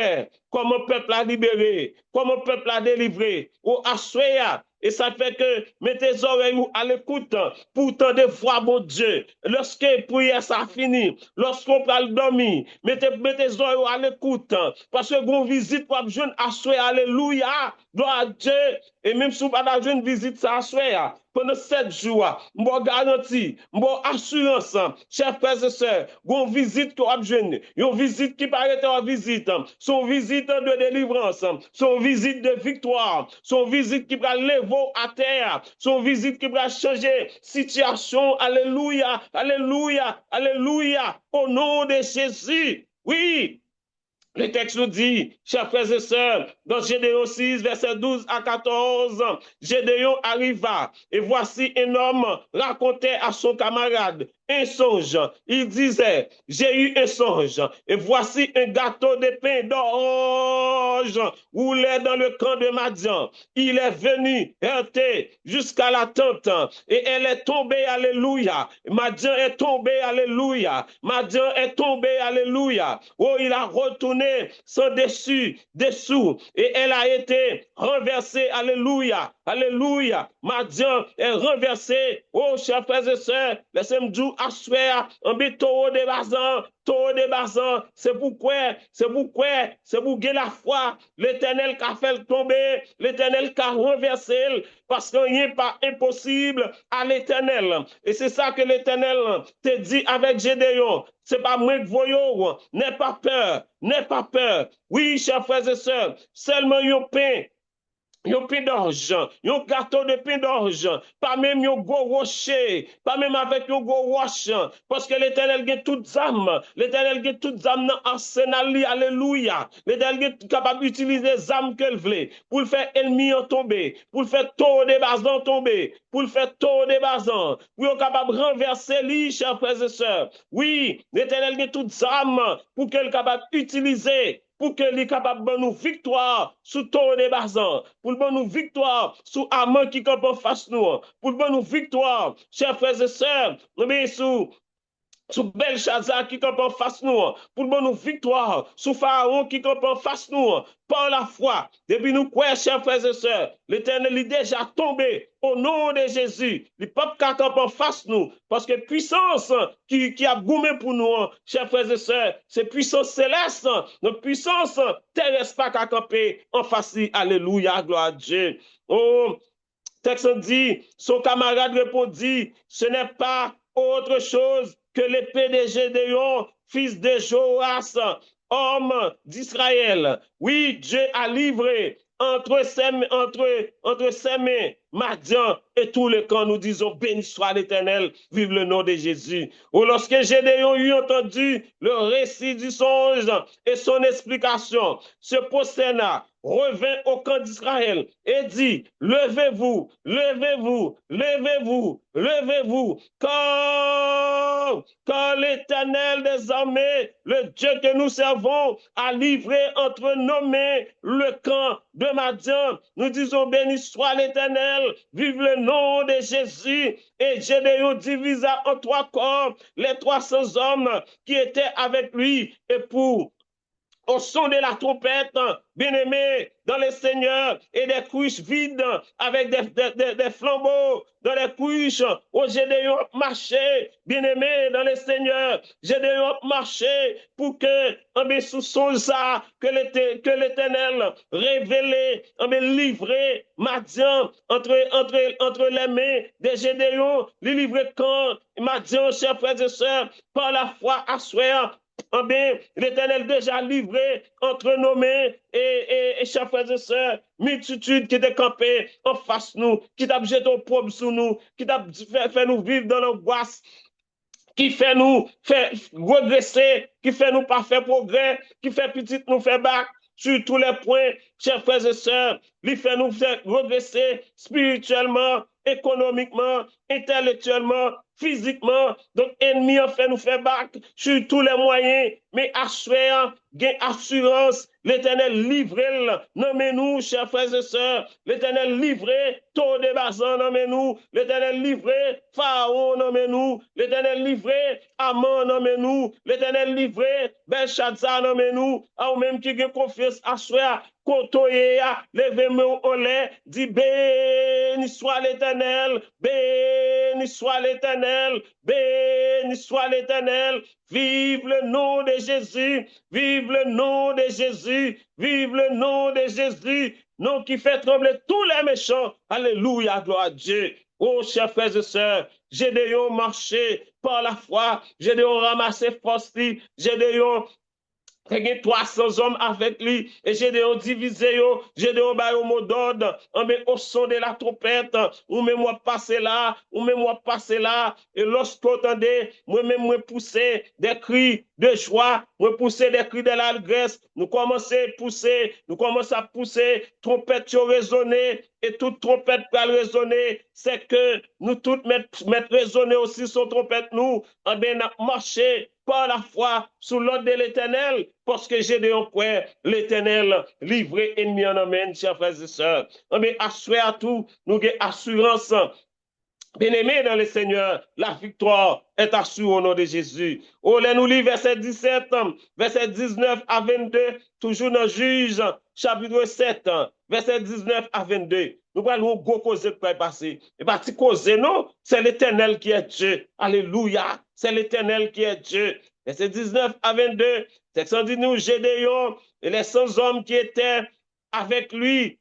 comment le peuple a libéré, comment le peuple a délivré, ou assoya. Et ça fait que mettez les oreilles à l'écoute pour entendre voix, mon Dieu. Lorsque la prière ça fini, lorsqu'on parle dormir, mettez les oreilles à l'écoute. Parce que vous visite pour jeune assoya, alléluia, gloire à Dieu. Et même si vous n'avez pas une visite, ça assoya. Pendant 7 jours, je garantis, je assurance, chers frères et sœurs, une visite que vous avez, une visite qui paraît être une visite, son visite de délivrance, son visite de victoire, son visite qui va lever à terre, son visite qui va changer situation. Alléluia, alléluia, alléluia, au nom de Jésus. Oui. Le texte nous dit, chers frères et sœurs, dans Gédéon 6, verset 12 à 14, Gédéon arriva et voici un homme racontait à son camarade un songe. Il disait, j'ai eu un songe et voici un gâteau de pain d'orge roulait dans le camp de Madian. Il est venu heurter jusqu'à la tente et elle est tombée, alléluia. Madian est tombé, alléluia. Madian est tombé, alléluia. Oh, il a retourné son dessous et elle a été renversée, alléluia. Alléluia. Madian est renversé. Oh, chers frères et sœurs, laissez-moi dire à soi, en béton de bazan, c'est pourquoi, c'est pour la foi, l'Éternel qui a fait tomber, l'Éternel qui a renversé, parce qu'il n'y a pas impossible à l'Éternel. Et c'est ça que l'Éternel te dit avec Gédéon. C'est pas moi que voyons, n'aie pas peur, n'aie pas peur. Oui, chers frères et sœurs, seulement un pain. Yon pain d'argent, yon gâteau de pain d'argent, pas même yon gros rocher, pas même avec yon gros roche, parce que l'Éternel a toutes âmes, l'Éternel a toutes âmes dans l'arsenal, alléluia. L'Éternel est capable d'utiliser les âmes qu'elle veut pour le faire ennemi en tomber, pour le faire taux des basans tomber, pour le faire taux des basans, pour être capable de renverser lui, chers frères et sœurs. Oui, l'Éternel a toutes âmes pour qu'elle capable d'utiliser pour que les capable de nous victoire sous ton des basans, pour le nous victoire sous amant qui campe en face nous, pour le nous victoire, chers frères et sœurs, mais sous Belshazzar qui campe en face nous, pour nous victoire, sous Pharaon qui campe en face nous, par la foi. Depuis nous, quoi, chers frères et sœurs, l'Éternel est déjà tombé au nom de Jésus. Le peuple qui campe en face nous, parce que puissance qui a goumé pour nous, chers frères et sœurs, c'est puissance céleste, notre puissance terrestre pas qu'à camper en face. Alléluia, gloire à Dieu. Oh, texte dit, son camarade répondit, ce n'est pas autre chose que l'épée de Gédéon, fils de Joas, homme d'Israël. Oui, Dieu a livré entre ses mains, Madian et tout le camp, nous disons, béni soit l'Éternel, vive le nom de Jésus. Ou lorsque Gédéon eut entendu le récit du songe et son explication, se prosterna, revint au camp d'Israël et dit, levez-vous, levez-vous, levez-vous, levez-vous, car l'Éternel des armées, le Dieu que nous servons, a livré entre nos mains le camp de Madian. Nous disons, béni soit l'Éternel, vive le nom de Jésus. Et Gédéon divisa en 3 corps les 300 hommes qui étaient avec lui et pour au son de la trompette, bien-aimés dans le Seigneur, et des couches vides avec des flambeaux dans les couches, où Gédéon marché, bien-aimés dans le Seigneur, Gédéon marché pour que, sous son ça, que l'Éternel révélé, livré, Madian, entre les mains de Gédéon, les livré quand, Madian, chers frères et sœurs, par la foi à soi, l'Éternel déjà livré entre nos mains et chers frères et sœurs, multitude qui était campée en face de nous, qui t'a jeté au pauvre sous nous, qui t'a fait nous vivre dans l'angoisse, qui fait nous faire regresser, qui fait nous pas faire progrès, qui fait petit nous faire bac sur tous les points, chers frères et sœurs, il fait nous faire regresser spirituellement, économiquement, intellectuellement, physiquement. Donc, ennemi a fait nous faire bac sur tous les moyens, mais assurant, gain assurance, l'Éternel livré, nommez-nous, chers frères et sœurs, l'Éternel livré, taux de bazan, nommez-nous, l'Éternel livré, Pharaon, nommez-nous, l'Éternel livré, Amon, nommez-nous, l'Éternel livré, Belshazzar, nommez-nous, ou même qui a confiance à soi, Kotoye, levez-moi au lait, dit béni soit l'Éternel, béni soit l'Éternel, béni soit l'Éternel, vive le nom de Jésus, vive le nom de Jésus, vive le nom de Jésus, nom qui fait trembler tous les méchants. Alléluia, gloire à Dieu. Oh, chers frères et sœurs, Gédéon marché par la foi, Gédéon ramassé force, Gédéon il y a 300 hommes avec lui, et Gédéon divisé, Gédéon ba au mot d'ordre, au son de la trompette, ou même moi passer là, ou même moi passer là, et lorsqu'on entendait, moi-même moi pousser des cris de joie, moi pousser des cris de l'allégresse, nous commençons à pousser, trompette résonner, et toute trompette peut résonner, c'est que nous toutes mettre résonner aussi sur trompette nous, marcher par la foi sous l'ordre de l'Éternel, parce que Gédéon quoi, l'Éternel livré ennemi en amène, chers frères et sœurs. Mais assuré à tout, nous avons assurance. Bien-aimés dans le Seigneur, la victoire est assurée au nom de Jésus. Oh, là, nous lisons verset 17, verset 19 à 22, toujours dans Juge, chapitre 7, verset 19 à 22. Nous allons gros causer de passer. Et pas si causer, non, c'est l'Éternel qui est Dieu. Alléluia, c'est l'Éternel qui est Dieu. Verset 19 à 22, c'est dit nous, Gédéon et les 100 hommes qui étaient avec lui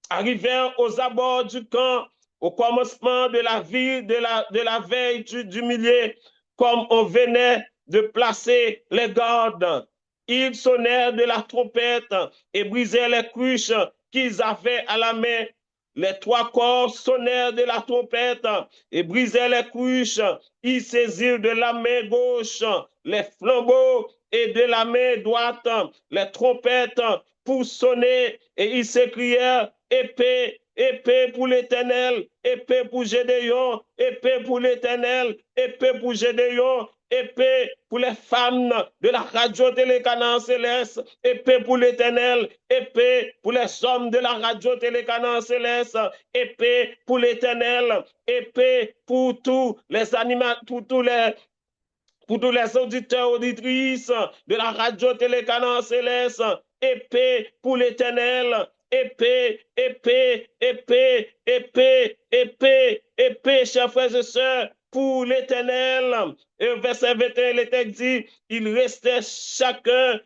arrivèrent aux abords du camp au commencement de la vie de la veille du milieu, comme on venait de placer les gardes. Ils sonnèrent de la trompette et brisèrent les cruches qu'ils avaient à la main. Les 3 corps sonnèrent de la trompette et brisèrent les cruches. Ils saisirent de la main gauche les flambeaux et de la main droite les trompettes pour sonner, et ils s'écrièrent: épée, épée pour l'Éternel, épée pour Gédéon, épée pour l'Éternel, épée pour Gédéon, épée pour les femmes de la radio Télécanan Céleste, épée pour l'Éternel, épée pour les hommes de la radio Télécanan Céleste, épée pour l'Éternel, épée pour tous les animaux, pour tous les auditeurs, auditrices de la radio Télécanan Céleste, épée pour l'Éternel, épée, épée, épée, épée, épée, épée, chers frères et sœurs, pour l'Éternel. Et verset 21, l'Éternel dit, il restait chacun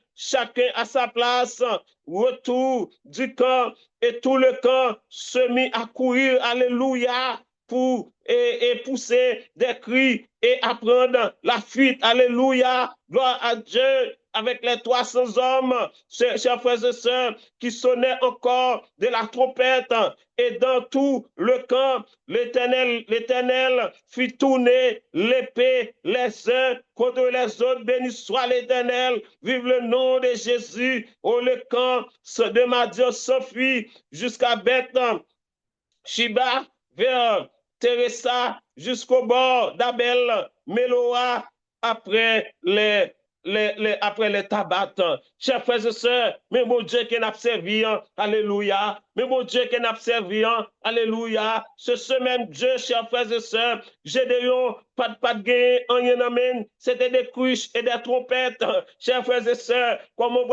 à sa place, retour du camp, et tout le camp se mit à courir, alléluia, pour et pousser des cris et apprendre la fuite. Alléluia, gloire à Dieu, avec les 300 hommes, chers frères et sœurs, qui sonnaient encore de la trompette. Et dans tout le camp, l'Éternel fit tourner l'épée les uns contre les autres. Béni soit l'Éternel, vive le nom de Jésus. Oh, le camp de Madian s'enfuit jusqu'à Beth Shiba, vers Teresa, jusqu'au bord d'Abel Méloa, après les tabacs. Chers frères et sœurs, mais mon Dieu qui n'a servi, alléluia, mais mon Dieu qui n'a servi, alléluia, c'est ce même Dieu, chers frères et sœurs, Gédéon pas de gain, rien amène. C'était des cruches et des trompettes. Chers frères et sœurs, comment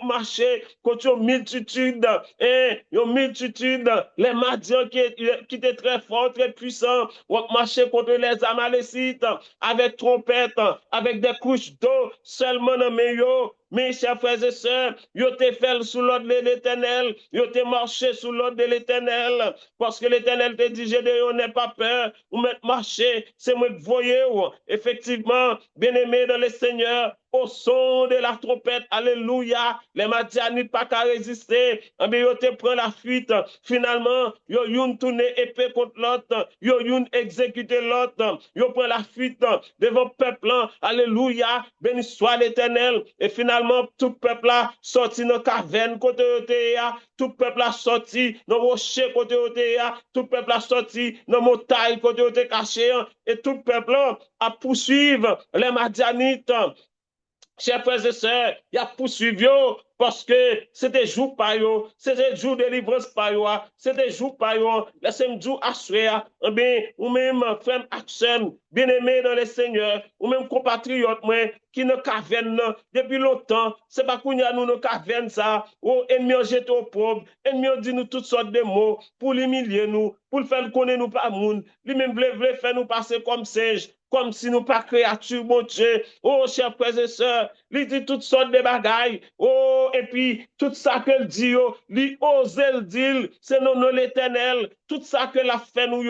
marcher contre une multitude, une multitude, les Madians qui étaient très forts, très puissants, on marcher contre les Amalécites avec trompettes, avec des couches d'eau seulement dans mes yeux. Mes chers frères et sœurs, yo te fait sous l'ordre de l'Éternel, yo te marché sous l'ordre de l'Éternel, parce que l'Éternel te dit, je n'ai pas peur, ou mettre marcher, c'est moi que voyez, effectivement, bien-aimé dans le Seigneur, au son de la trompette, alléluia, les Madianites pas qu'à résister, mais yo te prend la fuite, finalement, yo youn tourne épée contre l'autre, yo youn exécuter l'autre, yo prend la fuite devant le peuple, alléluia, béni soit l'Éternel, et finalement, tout peuple là sorti dans la caverne côté Otéa, tout peuple là sorti dans le rocher côté Otéa, tout peuple là sorti dans la montagne côté Otéa caché, et tout peuple là a poursuivre les Madianites. Chers frères et sœurs, il a poursuivi parce que c'était jour par jour, c'était jour de délivrance par jour, c'était jour par jour, laissez-moi jour assurer, bien, ou même frère action, bien-aimé dans le Seigneur, ou même compatriote, moi, qui ne caverne depuis longtemps, c'est pas qu'on y a nous nos cavernes ça, ou ennemi ont jeté au pauvre, ennemi ont dit nous toutes sortes de mots pour l'humilier nous, pour le faire connaître nous pas monde, lui-même voulait faire nous passer comme singes, comme si nous pas créatures, mon Dieu. Oh, chers frères et sœurs, il dit toutes sortes de bagailles. Oh, et puis, tout ça que dit, il ose le dire, c'est non l'Éternel. Tout ça que l'a fait nous,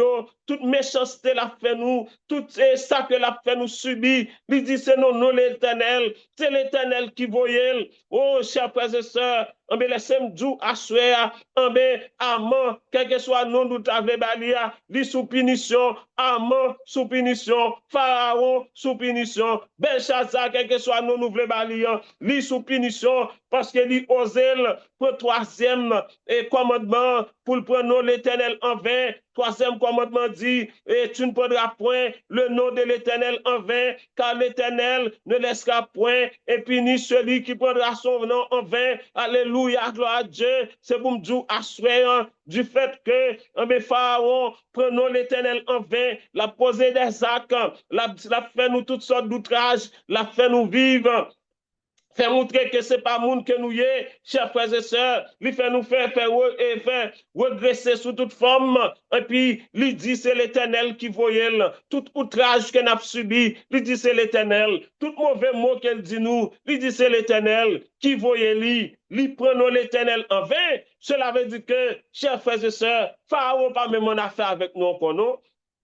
toute méchanceté l'a fait nous, tout ça que l'a fait nous subir, il dit c'est non l'Éternel. C'est l'Éternel qui voyait. Oh, chers frères et sœurs, laissez-moi dire à soi, amen, quel que soit non nous t'avons balia, li sous punition, amen, sous punition, Pharaon sous punition, Belshazzar, quel que soit non nous voulons balia, li sous punition, parce que li osé pour troisième commandement, pour le prendre l'Éternel en vain. Troisième commandement dit, et tu ne prendras point le nom de l'Éternel en vain, car l'Éternel ne laissera point et punir celui qui prendra son nom en vain. Alléluia, gloire à Dieu. C'est pour me dire, assurant du fait que Pharaon, prenons l'Éternel en vain, l'a posé des actes, l'a fait nous toutes sortes d'outrages, l'a fait nous vivre. Fait montrer que ce n'est pas monde que nous y est, chers frères et sœurs. Il fait nous faire redresser sous toute forme. Et puis, il dit c'est l'Éternel qui voyait tout outrage qu'on a subi. Il dit c'est l'Éternel. Tout mauvais mot qu'elle dit nous, il dit c'est l'Éternel qui voyait lui. Il prend l'Éternel en vain. Cela veut dire que, chers frères et sœurs, Pharaon pas même en affaire avec nous encore, non?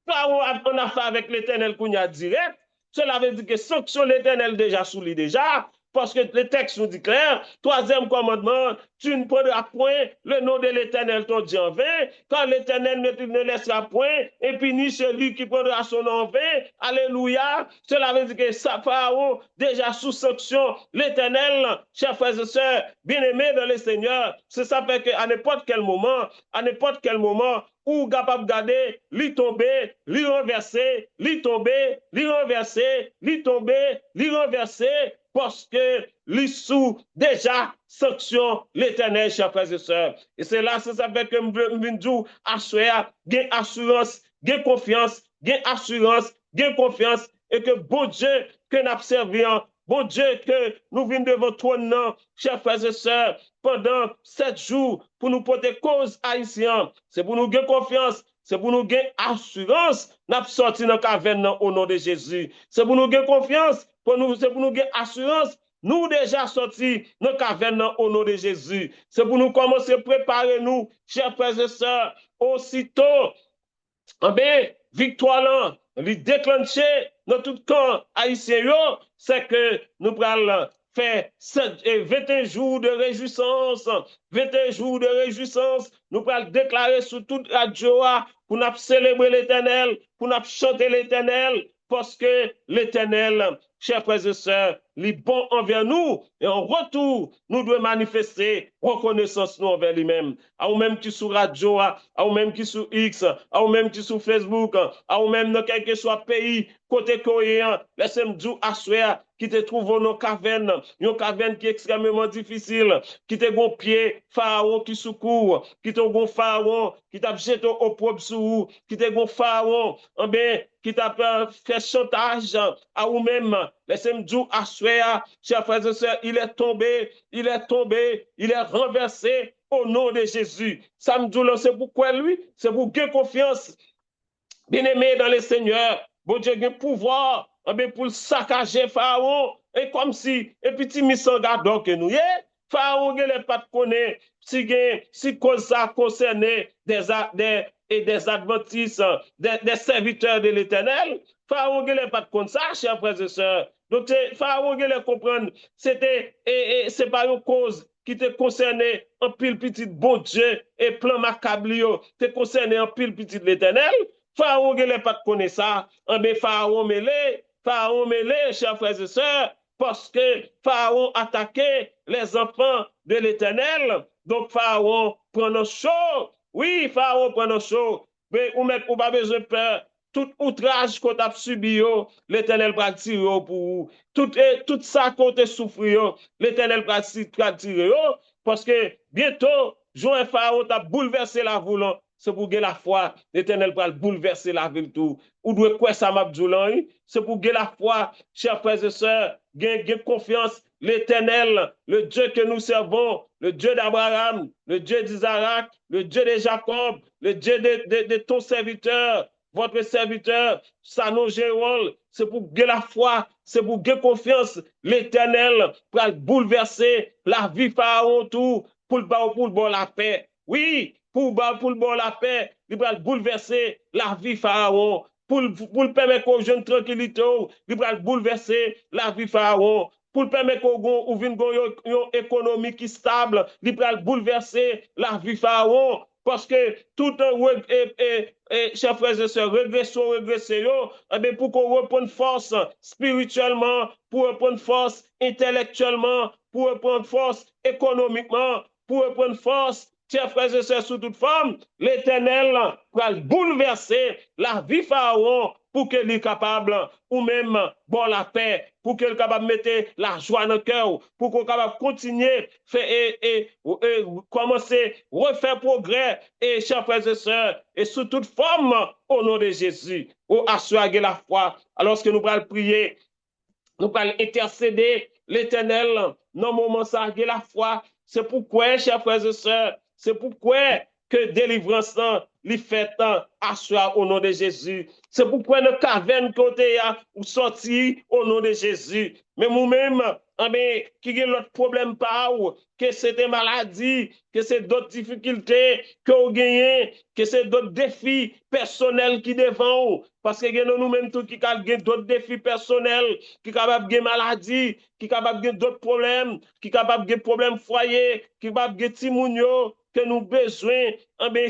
Pharaon a en affaire avec l'Éternel qu'on a direct. Cela veut dire que sanction l'Éternel déjà sous lui déjà. Parce que le texte nous dit clair, troisième commandement, tu ne prendras point le nom de l'Éternel ton Dieu en vain, quand l'Éternel ne laissera point, et puis ni celui qui prendra son nom en vain. Alléluia. Cela veut dire que ça Pharaon, déjà sous sanction, l'Éternel, chers frères et sœurs, bien-aimés dans le Seigneur, c'est ça fait qu'à n'importe quel moment, ou capable de garder, li tomber, li renverser, li tomber, li renverser, li tomber, li renverser, parce que l'issue déjà sanction l'Éternel, chers frères et sœurs. Et c'est là, c'est ça fait que je dis gain assurance, gain confiance, gain assurance, gain confiance, et que bon Dieu que nous servi, bon Dieu que nous venons devant toi, chers frères et sœurs, pendant 7 jours pour nous porter cause haïtienne. C'est pour nous gagner confiance. C'est pour nous gagner assurance. Nous avons sorti dans la caverne au nom de Jésus. C'est pour nous gagner confiance. C'est pour nous gagner assurance. Nous déjà sortis dans la caverne au nom de Jésus. C'est pour nous commencer à préparer nous, chers frères et sœurs, aussitôt. Victoire là, lui déclencher dans tout camp haïtien, c'est que nous prenons faire 21 jours de réjouissance, 21 jours de réjouissance, nous allons déclarer sur toute radio pour nous célébrer l'Éternel, pour nous chanter l'Éternel, parce que l'Éternel, chers frères et sœurs, les bons envers nous, et en retour, nous devons manifester reconnaissance nous envers lui-même. À ou même qui sur radio, à ou même qui sur X, à ou même qui sur Facebook, à ou même dans quel que soit pays, côté coréen, laissez-moi dire à soi, qui te trouve dans une caverne qui est extrêmement difficile, qui te gon pied, pharaon qui secourt, qui te gon pharaon, qui t'a jeté au propre sous, qui te gon pharaon, qui t'a fait chantage à vous-même. Laissez-moi dire à soi, chers frères et sœurs, il est tombé, il est renversé au nom de Jésus. Ça me dit, c'est pourquoi lui, c'est pour gagner confiance. Bien-aimé dans le Seigneur, bon Dieu a pouvoir pour saccager Pharaon, et comme si, et puis tu mis sans garde que nous, Pharaon n'a pas de connaître si cause ça concernait des adventistes, des serviteurs de l'Éternel. Pharaon n'a pas de compte ça, chers frères et sœurs. Donc, Pharaon n'a comprendre, c'est pas une cause qui te concernait en pile petit bon Dieu et plan macabre, te concernait en pile petit l'Éternel. Pharaon n'a pas de connaître ça. Mais Pharaon mêlé, chers frères et sœurs, parce que Pharaon attaquait les enfants de l'Éternel. Donc Pharaon prend un chaud. Oui, Pharaon prend un chaud. Mais ou pas besoin de peur. Tout outrage qu'on a subi, l'Éternel va tirer pour vous. Tout ça qu'on a souffert, l'Éternel va tirer. Parce que bientôt, Joël Pharaon a bouleversé la voulante. C'est pour que la foi, l'Éternel va bouleverser la vie tout. Ou doit quoi ça m'a dit, c'est pour que la foi, chers frères et sœurs, gagne confiance. L'Éternel, le Dieu que nous servons, le Dieu d'Abraham, le Dieu d'Isaac, le Dieu de Jacob, le Dieu de ton serviteur, votre serviteur, Sano Gérol, c'est pour que la foi, c'est pour que confiance. L'Éternel va bouleverser la vie Pharaon tout, pour le bon la paix. Oui, pour le bon la paix, il va bouleverser la vie Pharaon. Pour permettre qu'on jeune tranquillité, il va bouleverser la vie Pharaon. Pour permettre qu'on vienne une économie qui stable, il va bouleverser la vie Pharaon. Parce que tout chers frères et sœurs, régresser, pour qu'on reprenne force spirituellement, pour reprendre force intellectuellement, pour reprendre force économiquement, pour reprendre force, chers frères et sœurs, sous toute forme, l'Éternel va bouleverser la vie Pharaon pour qu'il soit capable, ou même, bon, la paix, pour qu'il soit capable de mettre la joie dans le cœur, pour qu'il soit capable de continuer et commencer à refaire progrès, et chers frères et sœurs, et sous toute forme, au nom de Jésus, ou assurer la foi, alors que nous allons prier, nous allons intercéder l'Éternel, dans le moment ça, la foi, c'est pourquoi, chers frères et sœurs, c'est pourquoi que délivrance li fait asseoir au nom de Jésus. C'est pourquoi nous caverne côté ou sorti au nom de Jésus. Mais nous-mêmes, qui a l'autre problème pas ou que c'est des maladies, que c'est d'autres difficultés que vous gagnez, que c'est d'autres défis personnels qui devant vous. Parce que nous-mêmes tout qui avons d'autres défis personnels, qui capable de maladies, qui capable de d'autres problèmes, qui capable de problèmes foyer, qui capable de timounio, que nous besoin,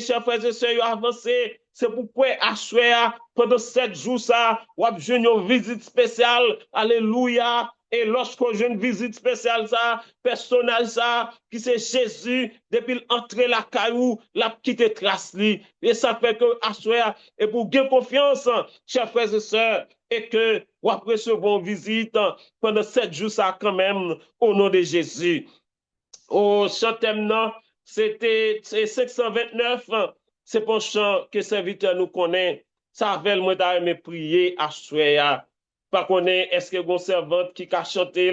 chers frères et sœurs, avancer. C'est pourquoi, à soir, pendant 7 jours, ça, on a une visite spéciale. Alléluia. Et lorsqu'on a une visite spéciale, ça, personnel, ça, qui c'est Jésus, depuis l'entrée la caillou, la petite trace, et ça fait que, à soir, et pour gagner confiance, chers frères et sœurs, et que, on va recevoir une visite pendant 7 jours, ça, quand même, au nom de Jésus. Au chantème, non, c'était 529, c'est pour chant que serviteur nous connaît. Ça avait moi d'aller prier à soya. Pas connaît, est-ce que une servante qui a chanté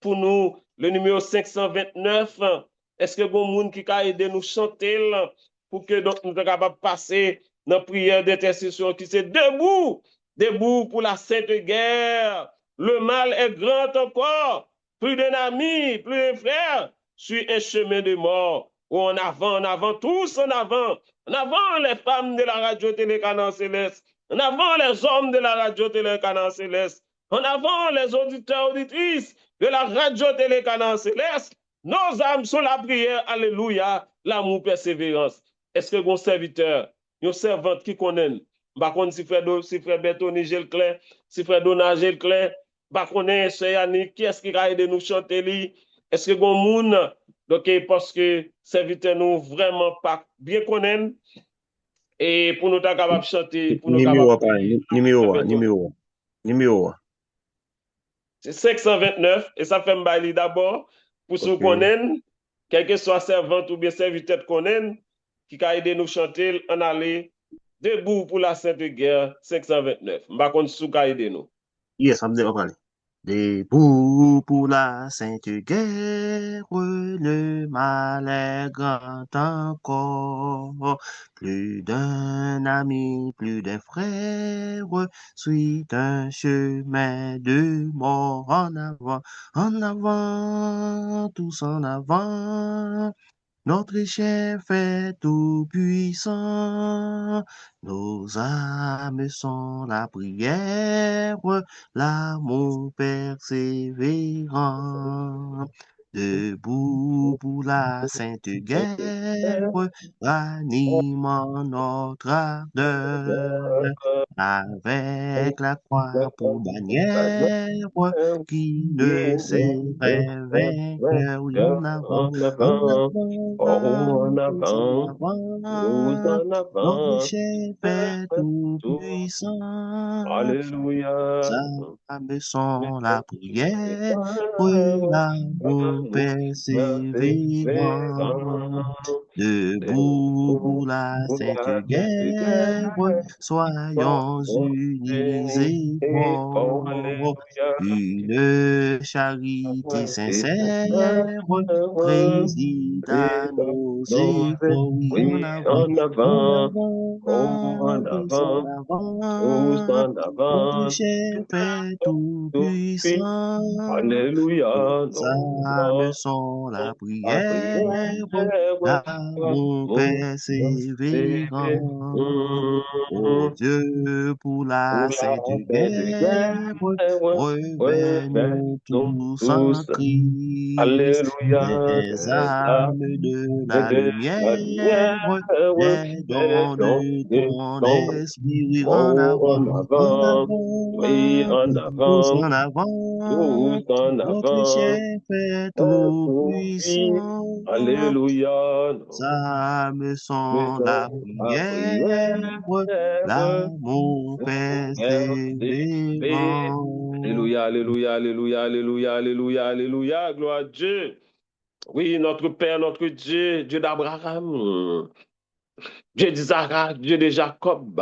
pour nous le numéro 529? Est-ce que bon monde qui a aidé nous chanter pour que donc nous soyons capables de passer dans la prière d'intercession qui c'est debout pour la sainte guerre. Le mal est grand encore. Plus d'un ami, plus d'un frère sur un chemin de mort. En avant, tous en avant les femmes de la radio-télé Canaan Céleste, en avant les hommes de la radio-télé Canaan Céleste, en avant les auditeurs, auditrices de la radio-télé Canaan Céleste. Nos âmes sont la prière, alléluia, l'amour, persévérance. Est-ce que mon serviteur, une servante qui connaît, par contre, si frère Bertoni, j'ai le clair, si frère Donat, j'ai le clair, Bah, connaît, c'est Yannick, qui est-ce qui a aidé nous chanter li? Est-ce que gon moun? Donc, parce que serviteur nous vraiment pas bien connaître et pour nous être capable de chanter, pour nous capable Numéro pas, numéro de numéro numéro. c'est 529 et ça fait m'baili d'abord pour ceux OK. qu'on aime, quel que soit servante ou bien serviteur qu'on aime, qui a aidé nous chanter en aller debout pour la Sainte Guerre 529. M'ba kon sou ka aidé nous. Yes, ça me dit, on va aller. Debout pour la Sainte Guerre, le mal est grand encore. Plus d'un ami, plus d'un frère, suit un chemin de mort en avant, tous en avant. Notre chef est tout puissant, nos âmes sont la prière, l'amour persévérant. Debout pour la sainte guerre, ranimant notre ardeur, avec la croix pour bannière, qui ne serait vainqueur, oui, En en avant, oh, avant, en tous en avant, nous avant, en notre avant. chef est tout Tout. puissant. Alléluia. Âmes sont la prière, l'amour persévérant. Debout pour la sainte guerre, soyons unis et forts. Alléluia. Une charité sincère préside à nos efforts. Oui, en Oui, avant, en en avant, oh, avant, en tous en avant, tous avant. en Notre avant, chef est tout tout puis, puissant. Nos Alléluia, nos âmes sont la la prière, prière, l'amour mon CV, persévérant. Ô Dieu, pour pour la la sainte sainte guerre, guerre, réveille-nous réveille-nous tous en tous, Christ, Alléluia, des des âmes âmes de la de la lumière, lumière, des des dons dons de de ton ton, esprit oh, en oui, avant, en tous avant, en tous avant. en Notre avant, chef est tout tout puis, puissant. Alléluia, Âmes sont la maison, la prière, prière, l'amour Merci. persévérant. Alléluia, alléluia, alléluia, alléluia, alléluia, alléluia, gloire à Dieu. Oui, notre Père, notre Dieu, Dieu d'Abraham, Dieu d'Isaac, Dieu de Jacob,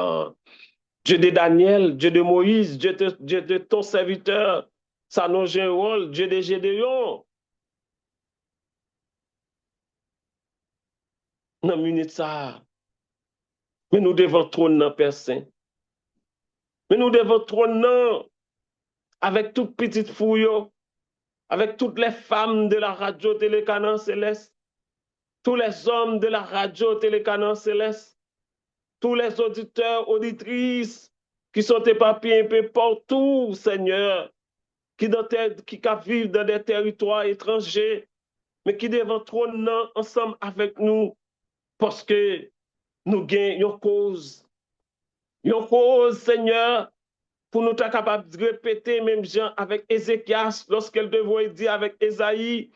Dieu de Daniel, Dieu de Moïse, Dieu de ton serviteur, Sanon Géol, Dieu de Gédéon. Dans minute ça, mais nous devons trôner, Père Saint. Mais nous devons trôner avec toute petite fouille, avec toutes les femmes de la radio Télécanon Céleste, tous les hommes de la radio Télécanon Céleste, tous les auditeurs, auditrices qui sont éparpillés un peu partout, Seigneur, qui vivent dans des territoires étrangers, mais qui devant trôner ensemble avec nous parce que nous gagnons une cause, Seigneur, pour nous être capables de répéter, même Jean avec Ézéchias, lorsqu'elle devait dire avec Esaïe,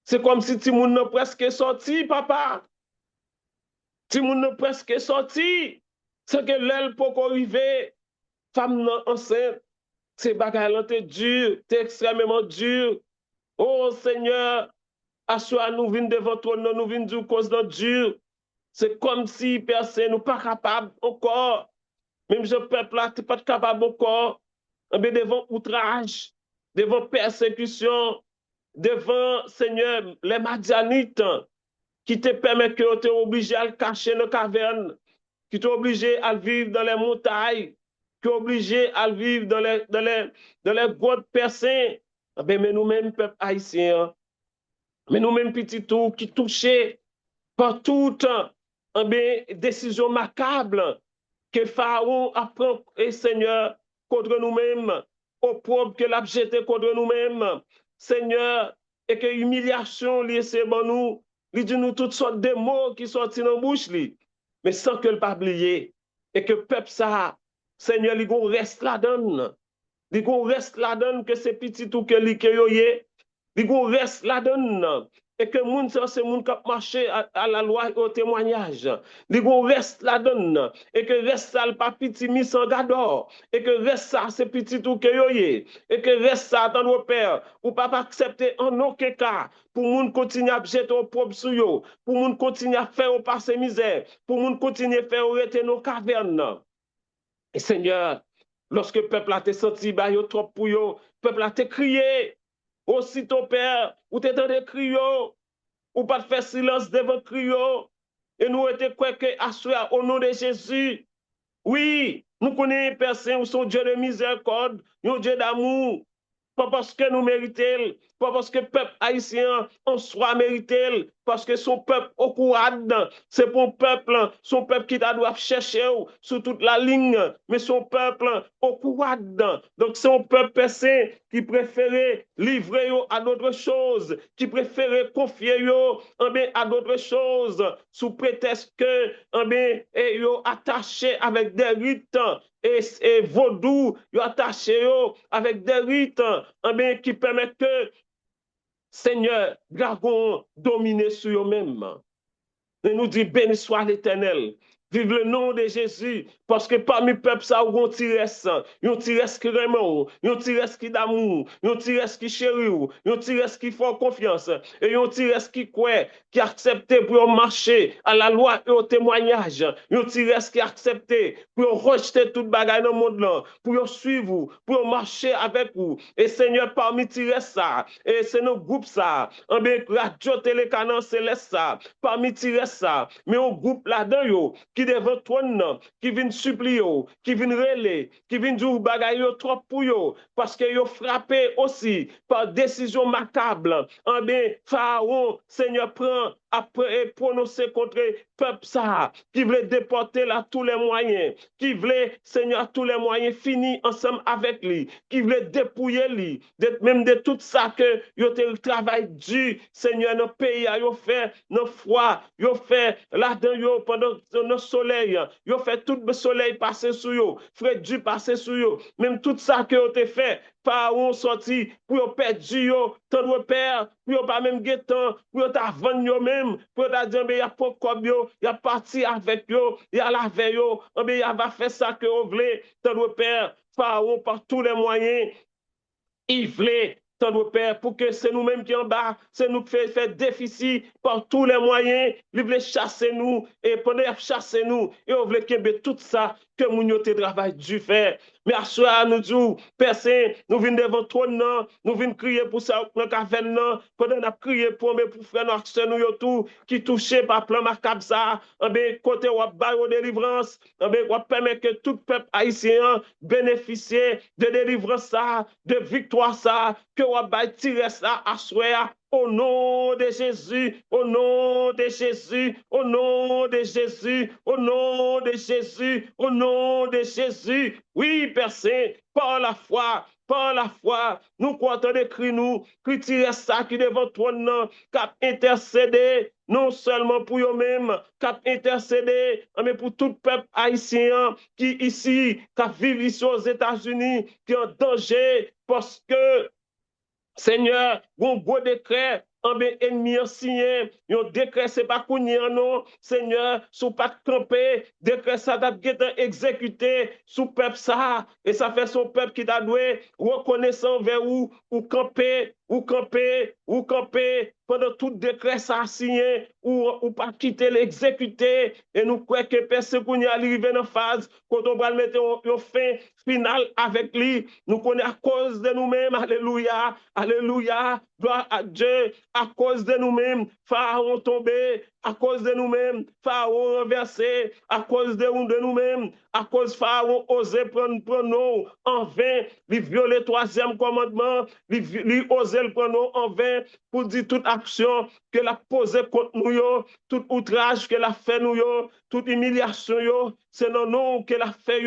c'est comme si Timoun n'a presque sorti, papa. Timoun n'a presque sorti. C'est que l'aile pour arriver, femme enceinte, c'est bagaille dur, c'est extrêmement dur. Oh Seigneur, assure nous vins devant toi, nous vins du cause de dur. C'est comme si personne nous pas capable encore. Même je peuple là, pas capable encore. Mais devant outrage, devant persécution, devant, Seigneur, les Madianites qui te permettent que tu es obligé à le cacher dans la caverne, qui t'es obligé à vivre dans les montagnes, qui est obligé à vivre dans les grottes percées. Mais nous-mêmes, peuple haïtien, mais nous-mêmes, petits tout, qui touchés par toute décision macabre que Pharaon apprend, et Seigneur, contre nous-mêmes, opprobre que l'a jeté contre nous-mêmes, Seigneur, et que humiliation liée c'est bon nous, il dit nous toutes sortes de mots qui sortent dans la bouche, mais sans que le pas oublier, et que peuple ça, Seigneur, il reste là-dedans, Li gon reste la donne que c'est petit tout que li ke yo ye. Li gon reste la donne. Et que moun ça c'est moun kap marché à la loi et au témoignage. Li gon reste la donne. Et que reste ça le pas petit mis sans gador. Et que reste ça c'est petit tout que yo ye. Et que reste ça dans nos pères. Ou pas accepter en aucun cas pour moun continuer à jeter au propre sou yo. Pour moun continuer à faire au passé misère. Pour moun continuer à faire rester nos cavernes. Et Seigneur, lorsque le peuple a été senti, bah, yo trop pour yo, le peuple a été crié. Aussitôt, Père, ou t'es dans des crier, ou pas de faire silence devant crier. Et nous étions quoi que assurés au nom de Jésus. Oui, nous connaissons personne ou son Dieu de miséricorde, un Dieu d'amour. Pas parce que nous méritons, pas parce que le peuple haïtien en soi mérite, parce que son peuple au courage, c'est pour le peuple, son peuple qui doit chercher sur toute la ligne, mais son peuple au courage. Donc c'est un peuple percé qui préférait livrer à d'autres choses, qui préférait confier à d'autres choses, sous prétexte que yo attaché avec des rites et vaudou, yo attaché avec des rites qui permettent que Seigneur, dragon domine sur eux-mêmes. Et nous dit, béni soit l'Éternel. Vive le nom de Jésus, parce que parmi le peuple, ça, on tiresse qui vraiment, on tiresse qui d'amour, on tiresse qui chéri, on tiresse qui font confiance, et on tiresse qui croit, qui accepte pour marcher à la loi et au témoignage, on tiresse qui accepte pour rejeter toute bagaille dans le monde là, pour suivre, pour marcher avec vous. Et Seigneur, parmi tiresse ça, et c'est nos groupes ça, en bien radio télécanon céleste ça, parmi tiresse ça, mais on groupe là-dedans, qui devant toi, qui vient supplier, qui vient relayer, qui vient dire bagaille trop pour yo, parce que yo frappé aussi par décision macabre. En bien, Pharaon, Seigneur, prend après prononcer contre le peuple ça, qui voulait déporter là tous les moyens, qui voulait, Seigneur, tous les moyens finir ensemble avec lui, qui voulait dépouiller lui, même de tout ça que yo te travail dur, Seigneur, dans le pays, yo fait, dans froid, yo fait là-dedans, yo pendant le soleil, yo fait tout le soleil passer sur yo, frais du passer sur yo, même tout ça que yo te fait, Pharaon sorti pour yo perdre yo, tant de père, pour yo pas même guetan, pour yo ta vendre yo même, pour yo ta dire mais y a pas comme yo, y a parti avec yo, y a la veille yo, mais y a va faire ça que vous voulez, tant de père, Pharaon par tous les moyens, il voulait tant Père, pour que c'est nous-mêmes qui en bas, c'est nous qui fait déficit par tous les moyens, il voulait chasser nous, et pendant qu'il chasser nous, et on voulait qu'il tout ça que nous avons travail dû faire. Mais à soi, nous disons, personne, nous venons devant toi, nous venons crier pour ça, dans la caverne, pendant nous crier pour frère nous tout, qui touché par plan macabre ça, côté ou de délivrance, on permet que tout peuple haïtien bénéficie de délivrance ça, de victoire ça, que on tirer ça à soi. Au nom de Jésus, au nom de Jésus, au nom de Jésus, au nom de Jésus, au nom de Jésus. Oui, Père Saint, par la foi, nous comptons de cri nous, qui tire ça qui devant toi, cap intercéder, non seulement pour eux-mêmes, cap intercéder, mais pour tout peuple haïtien qui ici, qui vit ici aux États-Unis, qui est en danger, parce que Seigneur, un beau décret, en bien ennemi signé, un décret, c'est pas qu'on y non, Seigneur, sous pas de camper, décret, ça doit être exécuté sous peuple ça, et ça fait son peuple qui doit reconnaissant vers où, ou camper, pendant tout décret ça signé, ou pas quitter l'exécuter, et nous croyons que personne qu'on y arrive dans la phase, quand on va mettre une fin finale avec lui, nous connaissons à cause de nous-mêmes, alléluia, alléluia, gloire à Dieu, à cause de nous-mêmes, Pharaon tombé, à cause de nous-mêmes, Pharaon renversé, à cause de nous-mêmes, à cause Pharaon osé prendre nous en vain, lui violer le troisième commandement, lui osé le prendre en vain pour dire toute action que l'a posée contre nous, tout outrage que l'a fait nous, toute humiliation, c'est non nous que l'a fait.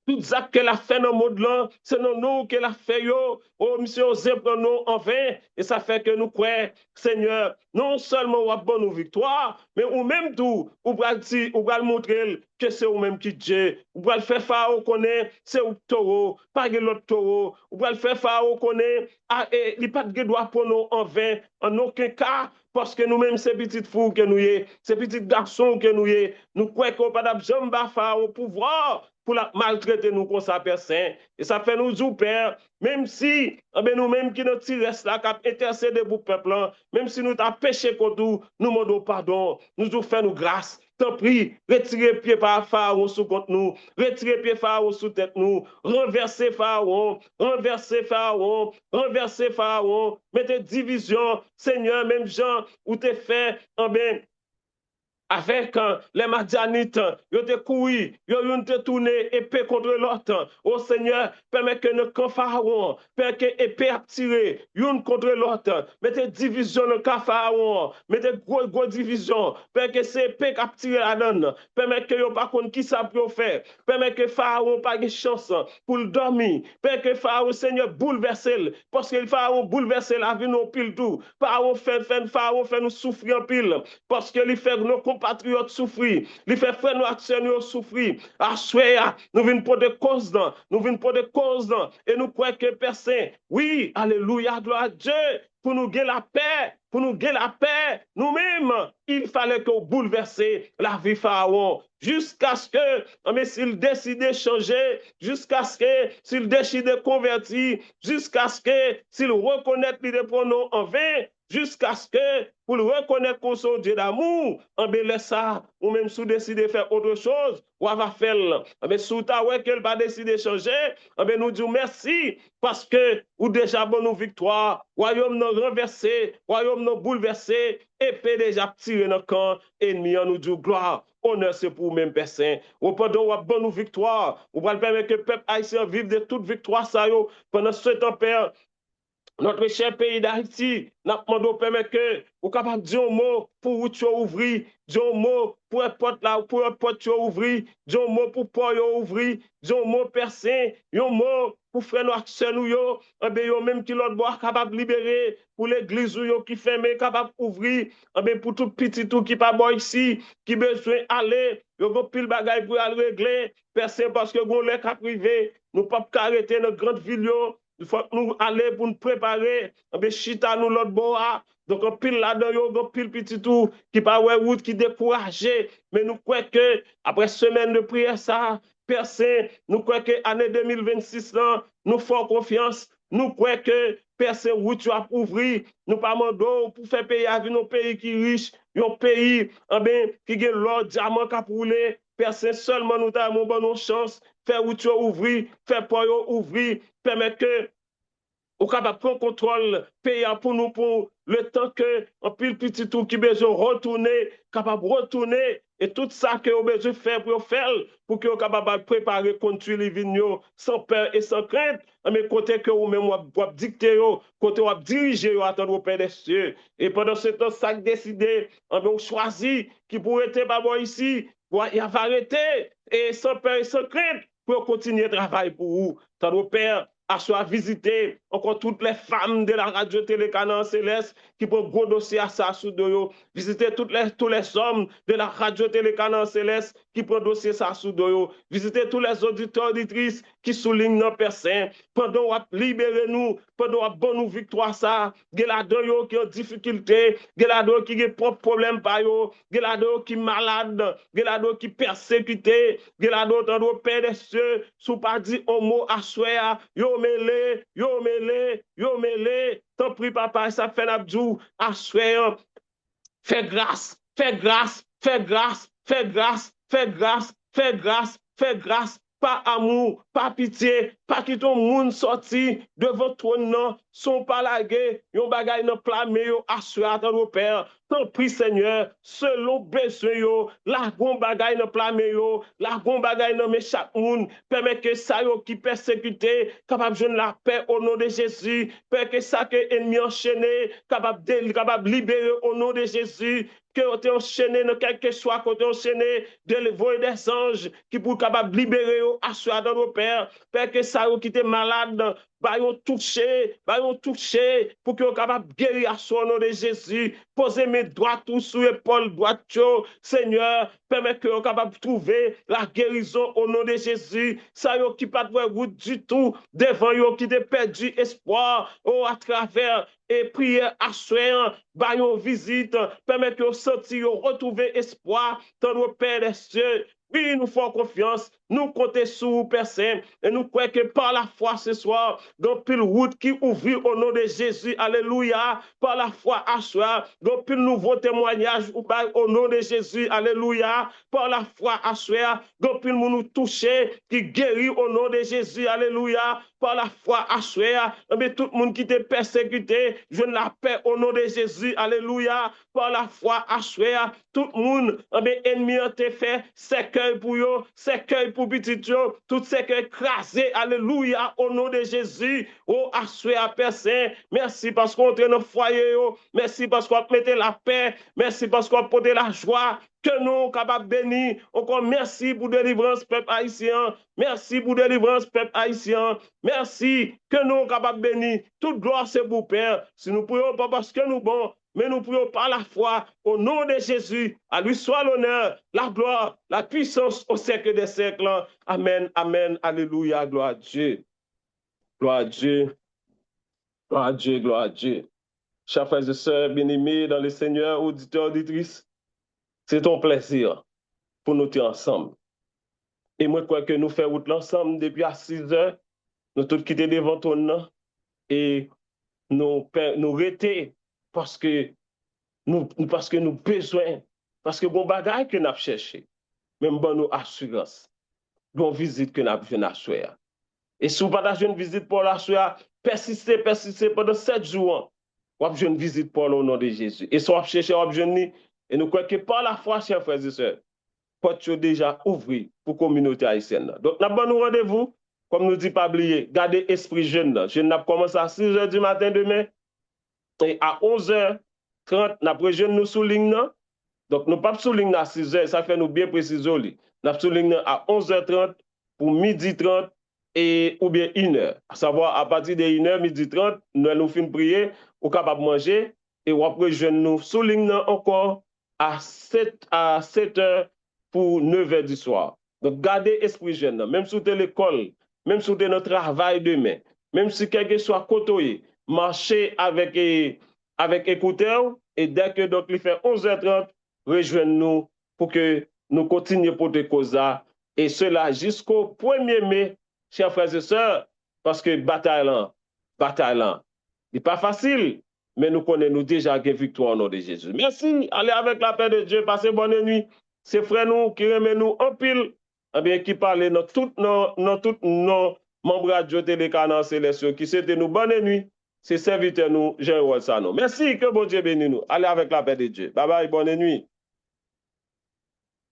tout ça qu'elle a fait dans le monde là, c'est nous qu'elle a fait yo. Oh, monsieur Osé pour nous en vain. Et ça fait que nous croyons, Seigneur, non seulement on a bonne victoire, mais ou même tout, ou va dire, ou va montrer que c'est ou même qui Dieu. Ou va le faire pharaon connaît, c'est ou taureau, pas que l'autre taureau. Ou va le faire pharaon connaît, ah, et il pas de droit pour nous en vain, en aucun cas. Parce que nous-mêmes, ces petites fous que nous y ces petits garçons que nous y nous croyons qu'on n'a pas de au pouvoir pour la maltraiter nous comme ça, Père Saint. Et ça fait nous dire, Père, même si nous-mêmes qui nous tirons là, qui intercédé pour le peuple, même si nous avons péché contre nous, nous demandons pardon, nous nous faisons grâce. Tant pis, retirez pied par Pharaon sous contre nous, retirez pied Pharaon sous tête nous, renversez Pharaon, renversez Pharaon, renversez Pharaon, mettez division, Seigneur, même Jean, où t'es fait, avec les Madianites, ils ont couru, ils ont tourné épée contre l'autre. Oh Seigneur, permets que nos camps pharaon, permets que épée a tiré, l'une contre l'autre. Mettez division dans le camp pharaon, mettez gros division, permets que c'est épée qui a tiré la donne, permets que vous pas contre qui ça peut faire, permets que pharaon pas de chance pour le dormir, permets que pharaon Seigneur bouleverse, parce que le pharaon bouleverse la vie nous pile tout. Pharaon fait nous souffrir en pile, parce que il fait nos compatriotes souffrir, il fait frère nous actionnaires souffrir. À soya, nous venons pour des causes, nous venons pour des causes, et nous croyons que personne, oui, alléluia, gloire à Dieu, pour nous gagner la paix, pour nous gagner la paix, nous-mêmes, il fallait qu'on bouleverse la vie Pharaon, jusqu'à ce que, mais s'il décide de changer, jusqu'à ce que, s'il décide de convertir, jusqu'à ce que, s'il reconnaît les pronoms en vain, jusqu'à ce que, pour le reconnaître qu'on soit Dieu d'amour, en laisse ça, ou même si vous décidez de faire autre chose, ou va faire, mais si vous avez qu'elle va décider de changer, nous disons merci, parce que ou déjà bonne victoire, royaume nous renversé, royaume nous bouleversé, épée déjà tiré dans le camp, ennemi en nous dit gloire. Honneur, c'est pour même personne. Ou pendant ou bonne victoire, ou va permettre que le peuple haïtien vive de toute victoire, ça yo, pendant ce temps, Père, notre cher pays d'Haïti, nous demandons permettre que vous capable de dire un mot pour où tu ouvrir, dire un mot pour un porte là, pour un porte tu ouvrir, dire un mot pour port ouvrir, dire un mot percé, un mot pour frère nous accès nous yo, yo même qui l'autre bois capable de libérer pour l'église yo qui ferme capable d'ouvrir, pour tout petit tout qui pas bon ici, qui besoin aller, yo go pile bagay pour aller régler, percé parce que gon les cap privé, nous pas arrêter notre grande ville yo. Il faut que nous aller pour nous préparer, chita nous l'autre bois. Donc, on pile là-dedans, on pile petit tout, qui pas ouais route, qui découragé. Mais nous croyons que, après semaine de prière, ça, personne, nous croyons que l'année 2026, là, nous faisons confiance. Nous croyons que personne route va ouvrir. Nous pas mandons pour faire payer à nos pays qui riche, un pays, qui a l'or, diamant qui a roulé. Personne seulement nous avons bonne chance, faire route ouvrir, faire port ouvrir, permettre que ou capable prendre contrôle payant pour nous pour le temps que en pile petit tout qui besoin retourner capable retourner et tout ça que vous besoin faire pour que vous capable préparer conduire les vignes sans peur et sans crainte mais côté que vous même vous dicter côté vous diriger attendre au Père des cieux et pendant ce temps ça décidé on choisi qui pourrait être pas ici il va arrêter et sans peur et sans crainte pour continuer de travailler pour vous tant Père à soit visiter encore toutes les femmes de la radio télé Canaan Céleste qui peuvent gros dossier à ça sous de visiter tous les hommes de la radio télé Canaan Céleste qui peuvent dossier ça sous de visiter tous les auditeurs auditrices qui soulignent nos personnes pendant qu'on libérer nous pendant qu'on bonne victoire ça gelado qui ont difficulté gelado qui a propre problème par yo gelado qui malade gelado qui persécuté gelado dans le Père des cieux sous pas dit un mot à soi yo mêlé, tant pis papa, ça fait l'abdou, assoyant, fais grâce, fais grâce, fais grâce, fais grâce, fais grâce, fais grâce, fais grâce, pas amour, pas pitié, pas qui ton monde sorti devant toi, non, sont pas lagués, yon bagay nan plame yo, assuré à ton Père. Tant pis, Seigneur, selon besoin yo, la gon bagay nan plame yo, la gon bagay nan me chaque monde, permet que ça yo qui persécuté, capable de la paix au nom de Jésus, permet que ça que ennemi enchaîné, capable libérer au nom de Jésus, que vous êtes enchaîné dans quel que soit côté enchaîné, de voyer des anges qui pour capable libérer, assurer dans nos pères, Père que ça qui était malade, bayon touché, pour que vous capable guérir à son nom de Jésus, posez mes doigts tous sur l'épaule droite, Seigneur, permet que vous capable trouver la guérison au nom de Jésus, ça yo qui pas de route du tout, devant yo qui te perdu espoir, à travers et prière assurant, bayon visite, permet que vous sentiez retrouver espoir dans nos Père des cieux. Oui, nous faisons confiance, nous comptons sur vous, Père Saint, et nous croyons que par la foi ce soir, dans pile route qui ouvre au nom de Jésus, alléluia, par la foi à soi, dans pile nouveau témoignage au nom de Jésus, alléluia, par la foi à soi, dans pile nous toucher, qui guérit au nom de Jésus, alléluia, par la foi à soi, mais tout le monde qui était persécuté, je la paix au nom de Jésus, alléluia, par la foi à soi, tout le monde, ennemi a été fait, cercueil pour eux, cercueil pour petit yo, tout cercueil écrasé, alléluia, au nom de Jésus, oh, assué à personne, merci parce qu'on est dans le foyer, merci parce qu'on mettez la paix, merci parce qu'on porte la joie, que nous capables de bénir, encore merci pour délivrance, peuple haïtien, merci pour délivrance, peuple haïtien, merci que nous capables de bénir, toute gloire c'est pour Père, si nous prions pas parce que nous bons, mais nous prions par la foi, au nom de Jésus, à lui soit l'honneur, la gloire, la puissance au siècle des siècles. Amen, amen, alléluia, gloire à Dieu. Gloire à Dieu, gloire à Dieu, gloire à Dieu. Chers frères et sœurs bien-aimés dans le Seigneur, auditeurs, auditrices, c'est ton plaisir pour nous être ensemble. Et moi, je crois que nous faisons route ensemble depuis à 6 heures, nous tous quittés devant ton nom et nous arrêter parce que nous besoin, parce que bon bagage que nous avons cherché, même bon nous assurance, bon visite que nous avons fait assurer. Et si vous partagez une visite pour l'assurer, persistez pendant 7 jours, vous avez une visite pour le nom de Jésus. Et si vous cherchez, vous avez et nous croyons que par la foi, chers frères et sœurs, porte déjà ouvert pour la communauté haïtienne. Donc, nous avons rendez-vous, comme nous dit pas oublier, gardez esprit jeune. Jeune n'a commencé à 6 h du matin demain, et à 11h30, nous avons jeune nous souligne. Donc, nous ne pas souligner à 6 h, ça fait nous bien préciser. Nous avons souligné à 11h30 pour 12h30 et ou bien 1h. À savoir, à partir de 1h, 12h30, nous allons finir prier, ou capable de manger, et après, jeune nous souligne encore à 7h pour 9h du soir. Donc, gardez esprit jeune, même si vous êtes l'école, même si vous êtes notre travail demain, même si quelqu'un soit côtoyé, marchez avec écouteurs, et dès que donc il fait 11h30, rejoignez-nous pour que nous continuions pour des causes, et cela jusqu'au 1er mai, chers frères et sœurs, parce que bataille là, n'est pas facile, mais nous connaissons déjà que victoire au nom de Jésus. Merci, allez avec la paix de Dieu, passez bonne nuit. C'est frères nous qui remettent nous en pile, qui parlent dans tous nos membres de Télécanal Céleste, qui c'était nous bonne nuit, c'est serviteur nous, Jean-Rol Sano. Merci, que bon Dieu bénisse nous. Allez avec la paix de Dieu. Bye bye, bonne nuit.